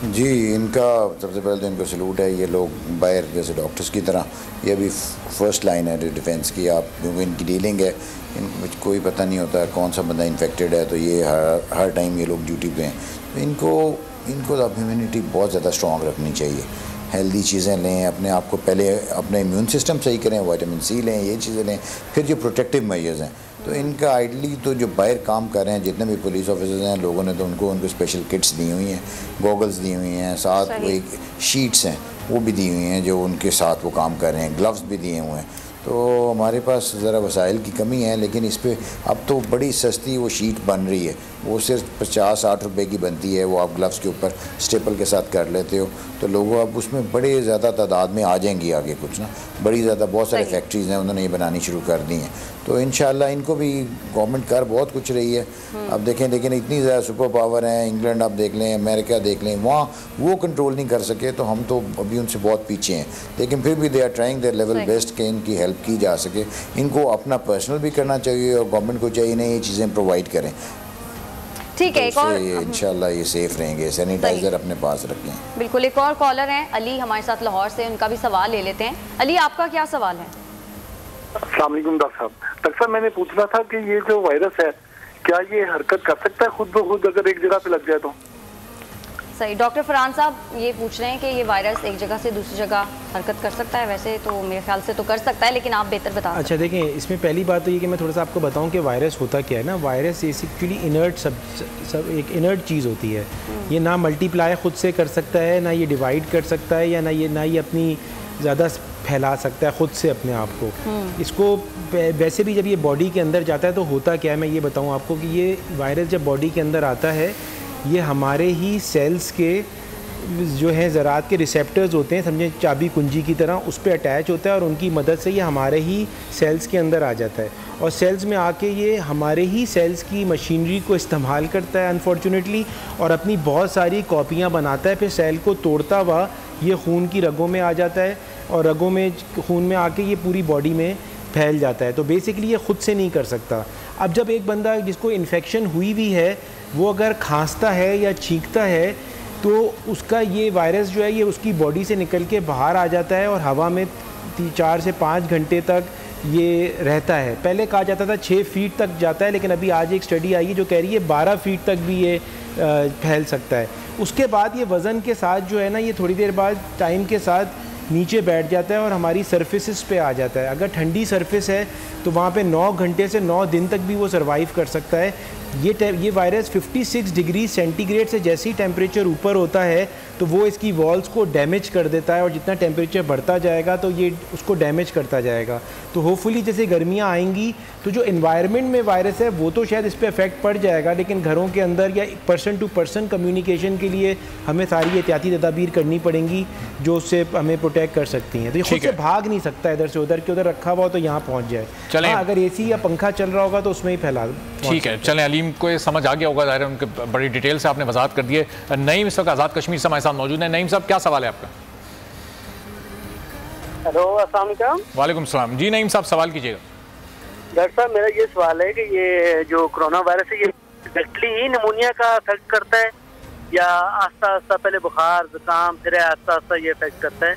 जी, इनका सबसे पहले तो इनको सलूट है। ये लोग बाहर जैसे डॉक्टर्स की तरह, ये भी फर्स्ट लाइन है डिफेंस की। आप क्योंकि इनकी डीलिंग है, इनको कोई पता नहीं होता कौन सा बंदा इन्फेक्टेड है, तो ये हर टाइम ये लोग ड्यूटी पे हैं। तो इनको तो इम्यूनिटी बहुत ज़्यादा स्ट्रॉन्ग रखनी चाहिए। हेल्दी चीज़ें लें, अपने आप को पहले अपना इम्यून सिस्टम सही करें, विटामिन सी लें, ये चीज़ें लें, फिर जो प्रोटेक्टिव मेजर्स हैं। तो इनका आइडली तो जो बाहर काम कर रहे हैं जितने भी पुलिस ऑफिसर्स हैं, लोगों ने तो उनको स्पेशल किट्स दी हुई हैं, गॉगल्स दी हुई हैं, साथ वो एक शीट्स हैं वो भी दी हुई हैं जो उनके साथ वो काम कर रहे हैं, ग्लव्स भी दिए हुए हैं। तो हमारे पास ज़रा वसाइल की कमी है, लेकिन इस पर अब तो बड़ी सस्ती वो शीट बन रही है, वो सिर्फ 50-60 रुपए की बनती है, वो आप ग्लव्स के ऊपर स्टेपल के साथ कर लेते हो, तो लोगों अब उसमें बड़े ज़्यादा तादाद में आ जाएंगी आगे कुछ ना, बड़ी ज़्यादा बहुत सारे फैक्ट्रीज़ हैं उन्होंने ये बनानी शुरू कर दी हैं। तो इंशाल्लाह इनको भी गवर्नमेंट कर बहुत कुछ रही है। अब देखें, लेकिन इतनी ज़्यादा सुपर पावर है, इंग्लैंड आप देख लें, अमेरिका देख लें, वहाँ वो कंट्रोल नहीं कर सके, तो हम तो अभी उनसे बहुत पीछे हैं। लेकिन फिर भी they are trying their level best कि इनकी हेल्प की जा सके। इनको अपना पर्सनल भी करना चाहिए और गवर्नमेंट को चाहिए नहीं ये चीज़ें प्रोवाइड करें। ठीक है, एक और इंशाल्लाह ये सेफ रहेंगे, सैनिटाइजर अपने पास रखें। बिल्कुल। एक और कॉलर हैं अली हमारे साथ लाहौर से, उनका भी सवाल ले लेते हैं। अली, आपका क्या सवाल है? अस्सलाम वालेकुम डॉक्टर साहब। डॉक्टर साहब, मैंने पूछना था कि ये जो वायरस है क्या ये हरकत कर सकता है खुद ब खुद अगर एक जगह पे लग जाए तो? सही। डॉक्टर फरहान साहब ये पूछ रहे हैं कि ये वायरस एक जगह से दूसरी जगह हरकत कर सकता है? वैसे तो मेरे ख्याल से तो कर सकता है, लेकिन आप बेहतर बता। अच्छा, देखें, इसमें पहली बात तो ये कि मैं थोड़ा सा आपको बताऊं कि वायरस होता क्या है ना। वायरस एक्चुअली इनर्ट सब एक इनर्ट चीज़ होती है। ये ना मल्टीप्लाई खुद से कर सकता है, ना ये डिवाइड कर सकता है, या ना ये अपनी ज़्यादा फैला सकता है खुद से अपने आप को। इसको वैसे भी जब ये बॉडी के अंदर जाता है तो होता क्या है, मैं ये बताऊं आपको कि ये वायरस जब बॉडी के अंदर आता है, ये हमारे ही सेल्स के जो हैं ज़रात के रिसेप्टर्स होते हैं, समझें चाबी कुंजी की तरह, उस पर अटैच होता है और उनकी मदद से ये हमारे ही सेल्स के अंदर आ जाता है और सेल्स में आके ये हमारे ही सेल्स की मशीनरी को इस्तेमाल करता है अनफॉर्चुनेटली, और अपनी बहुत सारी कॉपियाँ बनाता है। फिर सेल को तोड़ता हुआ ये खून की रगों में आ जाता है और रगों में खून में आके ये पूरी बॉडी में फैल जाता है। तो बेसिकली ये ख़ुद से नहीं कर सकता। अब जब एक बंदा जिसको इन्फेक्शन हुई भी है वो अगर खांसता है या छींकता है तो उसका ये वायरस जो है ये उसकी बॉडी से निकल के बाहर आ जाता है और हवा में 4 से 5 घंटे तक ये रहता है। पहले कहा जाता था 6 फीट तक जाता है, लेकिन अभी आज एक स्टडी आई है जो कह रही है 12 फीट तक भी ये फैल सकता है। उसके बाद ये वज़न के साथ जो है ना, ये थोड़ी देर बाद टाइम के साथ नीचे बैठ जाता है और हमारी सरफेसेस पे आ जाता है। अगर ठंडी सरफेस है तो वहाँ पे 9 घंटे से 9 दिन तक भी वो सरवाइव कर सकता है। ये वायरस 56 डिग्री सेंटीग्रेड से जैसे ही टेम्परेचर ऊपर होता है तो वो इसकी वॉल्स को डैमेज कर देता है और जितना टेम्परेचर बढ़ता जाएगा तो ये उसको डैमेज करता जाएगा। तो होपफुली जैसे गर्मियाँ आएंगी तो जो इन्वायरमेंट में वायरस है वो तो शायद इस पर इफेक्ट पड़ जाएगा, लेकिन घरों के अंदर या पर्सन टू पर्सन कम्युनिकेशन के लिए हमें सारी एहतियाती तदाबीर करनी पड़ेंगी जो उससे हमें प्रोटेक्ट कर सकती हैं। तो ये खुद से भाग नहीं सकता, इधर से उधर के उधर रखा हुआ तो यहाँ पहुँच जाए। हाँ, अगर एसी या पंखा चल रहा होगा तो उसमें ही फैला। ठीक है, चलें, अलीम को ये समझ आ गया होगा, ज़ाहिर है उनके बड़ी डिटेल से आपने वजाहत कर दिए। नईम इस वक्त आज़ाद कश्मीर से हमारे साथ मौजूद है। नईम साहब, क्या सवाल है आपका? हेलो, अस्सलाम वालेकुम। वालेकुम सलाम जी। नईम साहब सवाल कीजिएगा। डॉक्टर साहब, मेरा ये सवाल है कि ये जो कोरोना वायरस है ये डायरेक्टली ही निमोनिया का इफेक्ट करता है या आस्ता आस्ता पहले बुखार जुकाम फिर आस्ता आस्ता ये इफेक्ट करता है?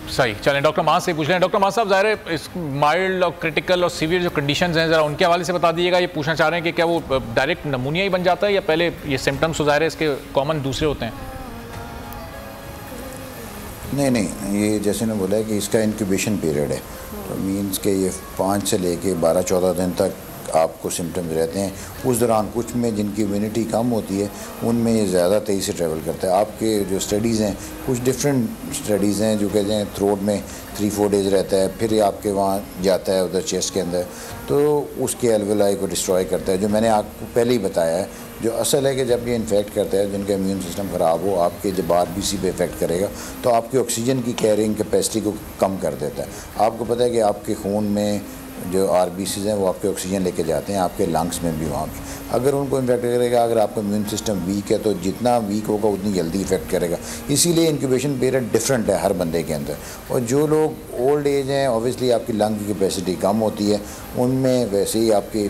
सही, चलें डॉक्टर माँ से पूछ लें। डॉक्टर माँ साहब, ज़ाहिर है इस माइल्ड और क्रिटिकल और सीवियर जो कंडीशंस हैं, ज़रा उनके हवाले से बता दीजिएगा। ये पूछना चाह रहे हैं कि क्या वो डायरेक्ट नमूनिया ही बन जाता है या पहले ये सिम्टम्स तो ज़ाहिर है इसके कॉमन दूसरे होते हैं? नहीं, ये जैसे ने बोला है कि इसका इंक्यूबेशन पीरियड है, तो मीन्स के ये 5 से लेके 12-14 दिन तक आपको सिम्टम्स रहते हैं। उस दौरान कुछ में जिनकी इम्यूनिटी कम होती है उनमें ये ज़्यादा तेज़ी से ट्रैवल करता है। आपके जो स्टडीज़ हैं, कुछ डिफरेंट स्टडीज़ हैं जो कहते हैं थ्रोट में 3-4 डेज़ रहता है, फिर आपके वहाँ जाता है उधर चेस्ट के अंदर, तो उसके एल्वेलाई को डिस्ट्रॉय करता है। जो मैंने आपको पहले ही बताया है, जो असल है कि जब ये इन्फेक्ट करता है, जिनका इम्यून सिस्टम ख़राब हो, आपके जब आरबीसी पे इफेक्ट करेगा तो आपकी ऑक्सीजन की कैरिंग कैपेसिटी को कम कर देता है। आपको पता है कि आपके खून में जो आरबीसीज हैं वो आपके ऑक्सीजन लेके जाते हैं, आपके लंग्स में भी वहाँ पे। अगर उनको इन्फेक्ट करेगा, अगर आपका इम्यून सिस्टम वीक है तो जितना वीक होगा उतनी जल्दी इफेक्ट करेगा। इसीलिए इंक्यूबेशन पीरियड डिफरेंट है हर बंदे के अंदर। और जो लोग ओल्ड एज हैं, ऑब्वियसली आपकी लंग की कैपेसिटी कम होती है, उनमें वैसे ही आपकी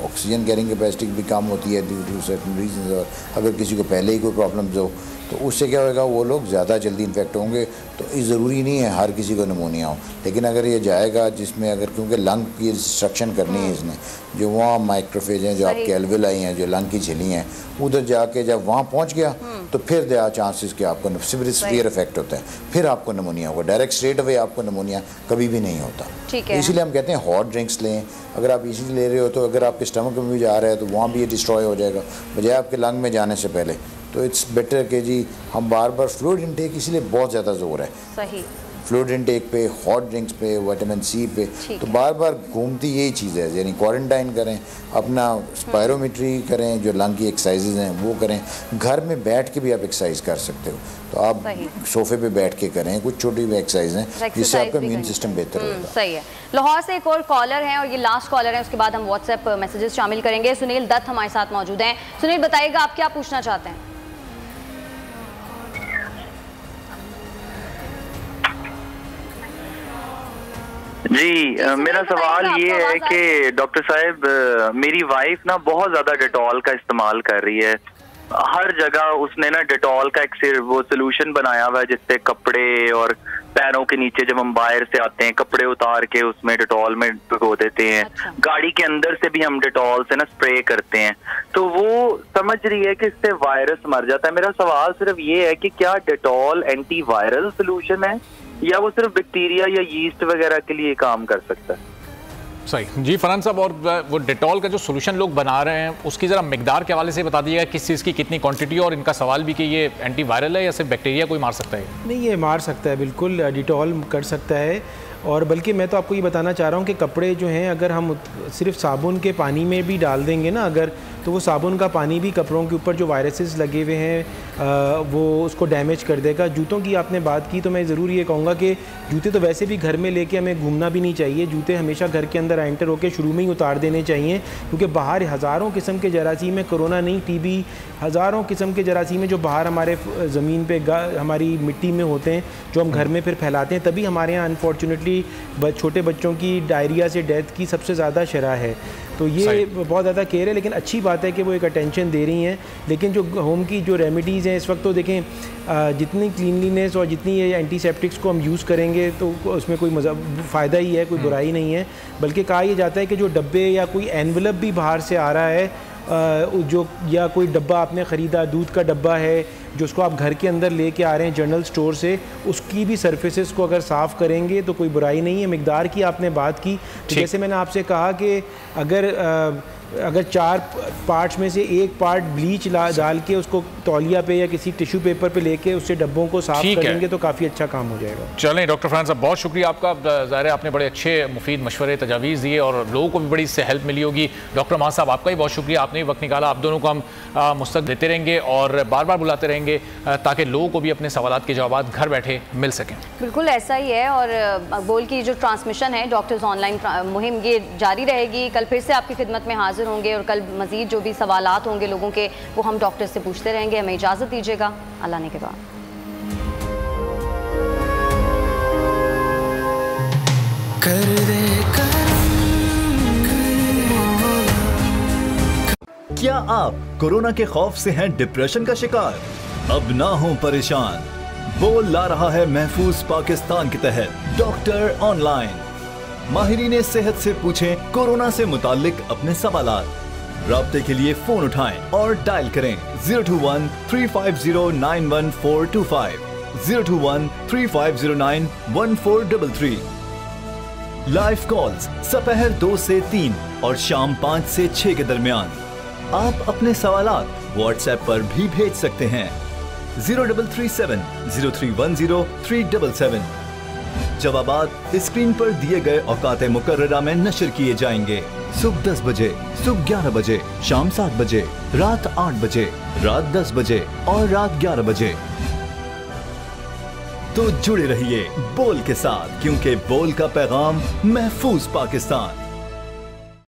ऑक्सीजन कैरिंग कैपेसिटी भी कम होती है ड्यू टू सर्टन रीजंस। और अगर किसी को पहले ही कोई प्रॉब्लम्स हो तो उससे क्या होगा, वो लोग ज़्यादा जल्दी इन्फेक्ट होंगे। तो ये ज़रूरी नहीं है हर किसी को निमोनिया हो, लेकिन अगर ये जाएगा जिसमें अगर, क्योंकि लंग की डिस्ट्रक्शन करनी है इसने, जो वहाँ माइक्रोफेज हैं, जो आपके एल्वेलाई हैं, जो लंग की झिल्ली हैं, उधर जाके जब वहाँ पहुँच गया तो फिर दे आर चांसेस कि आपको सीवियर इफेक्ट होता है, फिर आपको निमोनिया होगा। डायरेक्ट स्ट्रेट अवे आपको निमोनिया कभी भी नहीं होता। इसीलिए हम कहते हैं हॉट ड्रिंक्स लें। अगर आप इसी ले रहे हो तो अगर आपके स्टमक में भी जा रहा है तो वहाँ भी ये डिस्ट्रॉय हो जाएगा बजाय आपके लंग में जाने से पहले। तो इट्स बेटर कि जी हम बार बार फ्लूइड इंटेक, इसीलिए बहुत ज़्यादा जोर है सही फ्लूइड इंटेक पे, हॉट ड्रिंक्स पे, विटामिन सी पे। तो बार बार घूमती यही चीज़ है, यानी क्वारंटाइन करें, अपना स्पायरोमेट्री करें, जो लंग की एक्सरसाइजेज हैं वो करें। घर में बैठ के भी आप एक्सरसाइज कर सकते हो, तो आप सोफे पे बैठ के करें, कुछ छोटी भी एक्सरसाइज हैं जिससे आपका इम्यून सिस्टम बेहतर होगा। सही है। लाहौर से एक और कॉलर हैं और ये लास्ट कॉलर हैं, उसके बाद हम व्हाट्सएप मैसेजेस शामिल करेंगे। सुनील दत्त हमारे साथ मौजूद हैं। सुनील, बताइएगा आप क्या पूछना चाहते हैं? जी, मेरा सवाल ये है कि डॉक्टर साहब, मेरी वाइफ ना बहुत ज्यादा डेटॉल का इस्तेमाल कर रही है। हर जगह उसने ना डेटॉल का एक वो सोल्यूशन बनाया हुआ है जिससे कपड़े और पैरों के नीचे जब हम बाहर से आते हैं कपड़े उतार के उसमें डेटॉल में भिगो देते हैं। गाड़ी के अंदर से भी हम डेटॉल से ना स्प्रे करते हैं, तो वो समझ रही है कि इससे वायरस मर जाता है। मेरा सवाल सिर्फ ये है कि क्या डेटॉल एंटी वायरल सोल्यूशन है या वो सिर्फ बैक्टीरिया या यीस्ट वगैरह के लिए काम कर सकता है? सही जी फरहान साहब, और वो डेटॉल का जो सोल्यूशन लोग बना रहे हैं उसकी ज़रा मिकदार के हवाले से बता दीजिएगा, किस चीज़ की कितनी क्वांटिटी, और इनका सवाल भी कि ये एंटी वायरल है या सिर्फ बैक्टीरिया कोई मार सकता है? नहीं, ये मार सकता है, बिल्कुल डिटॉल कर सकता है। और बल्कि मैं तो आपको ये बताना चाह रहा हूँ कि कपड़े जो हैं अगर हम सिर्फ साबुन के पानी में भी डाल देंगे ना अगर, तो वो साबुन का पानी भी कपड़ों के ऊपर जो वायरसेस लगे हुए हैं वो उसको डैमेज कर देगा। जूतों की आपने बात की तो मैं ज़रूर ये कहूँगा कि जूते तो वैसे भी घर में लेके हमें घूमना भी नहीं चाहिए। जूते हमेशा घर के अंदर एंटर होकर शुरू में ही उतार देने चाहिए, क्योंकि बाहर हज़ारों किस्म के जरासीम है, कोरोना नहीं टीबी, हज़ारों किस्म के जरासीम है जो बाहर हमारे ज़मीन पे हमारी मिट्टी में होते हैं, जो हम घर में फिर फैलाते हैं। तभी हमारे यहाँ अनफॉर्चुनेटली छोटे बच्चों की डायरिया से डेथ की सबसे ज़्यादा शरह है। तो ये बहुत ज़्यादा केयर है, लेकिन अच्छी बात है कि वो एक अटेंशन दे रही हैं। लेकिन जो होम की जो रेमेडीज़ हैं इस वक्त, तो देखें जितनी क्लीनलीनेस और जितनी ये एंटीसेप्टिक्स को हम यूज़ करेंगे तो उसमें कोई फ़ायदा ही है, कोई बुराई नहीं है। बल्कि कहा यह जाता है कि जो डब्बे या कोई एनवलप भी बाहर से आ रहा है जो, या कोई डब्बा आपने ख़रीदा, दूध का डब्बा है जो उसको आप घर के अंदर लेके आ रहे हैं जनरल स्टोर से, उसकी भी सरफेसेस को अगर साफ़ करेंगे तो कोई बुराई नहीं है। मिकदार की आपने बात की, तो जैसे मैंने आपसे कहा कि अगर 4 पार्ट्स में से एक पार्ट ब्लीच डाल के उसको तौलिया पे या किसी टिश्यू पेपर पे लेके उससे डब्बों को साफ करेंगे तो काफ़ी अच्छा काम हो जाएगा। चलें डॉक्टर फरहान साहब, बहुत शुक्रिया आपका। ज़ाहिर है आपने बड़े अच्छे मुफीद मशवरे तजावीज़ दिए और लोगों को भी बड़ी इससे हेल्प मिली होगी। डॉक्टर माह साहब, आपका ही बहुत शुक्रिया, आपने वक्त निकाला। आप दोनों को हम मुस्तक़िल देते रहेंगे और बार बार बुलाते रहेंगे ताकि लोगों को भी अपने सवालात के जवाब घर बैठे मिल सकें। बिल्कुल ऐसा ही है, और मकबूल की जो ट्रांसमिशन है डॉक्टर्स ऑनलाइन मुहिम ये जारी रहेगी। कल फिर से आपकी खिदमत में हाजिर होंगे और कल मज़ीद जो भी सवालात होंगे लोगों के वो हम डॉक्टर से पूछते रहेंगे। हमें इजाज़त दीजिएगा, अल्लाह ने के बाद। आप कोरोना के खौफ से हैं डिप्रेशन का शिकार? अब ना हो परेशान, बोल ला रहा है महफूज पाकिस्तान के तहत डॉक्टर ऑनलाइन। माहिरीन सेहत से पूछें कोरोना से मुताल्लिक अपने सवालात। राब्ते के लिए फोन उठाएं और डायल करें 021-350-91425, 021-3509-1433। लाइव कॉल्स दोपहर 2 से 3 और शाम 5 से 6 के दरमियान। आप अपने सवालात व्हाट्सएप पर भी भेज सकते हैं 0337-0310-377। जवाबात स्क्रीन पर दिए गए औकाते मुकर्ररा में नशर किए जाएंगे। सुबह 10 बजे, सुबह 11 बजे, शाम 7 बजे, रात 8 बजे, रात 10 बजे और रात 11 बजे। तो जुड़े रहिए बोल के साथ, क्योंकि बोल का पैगाम महफूज पाकिस्तान।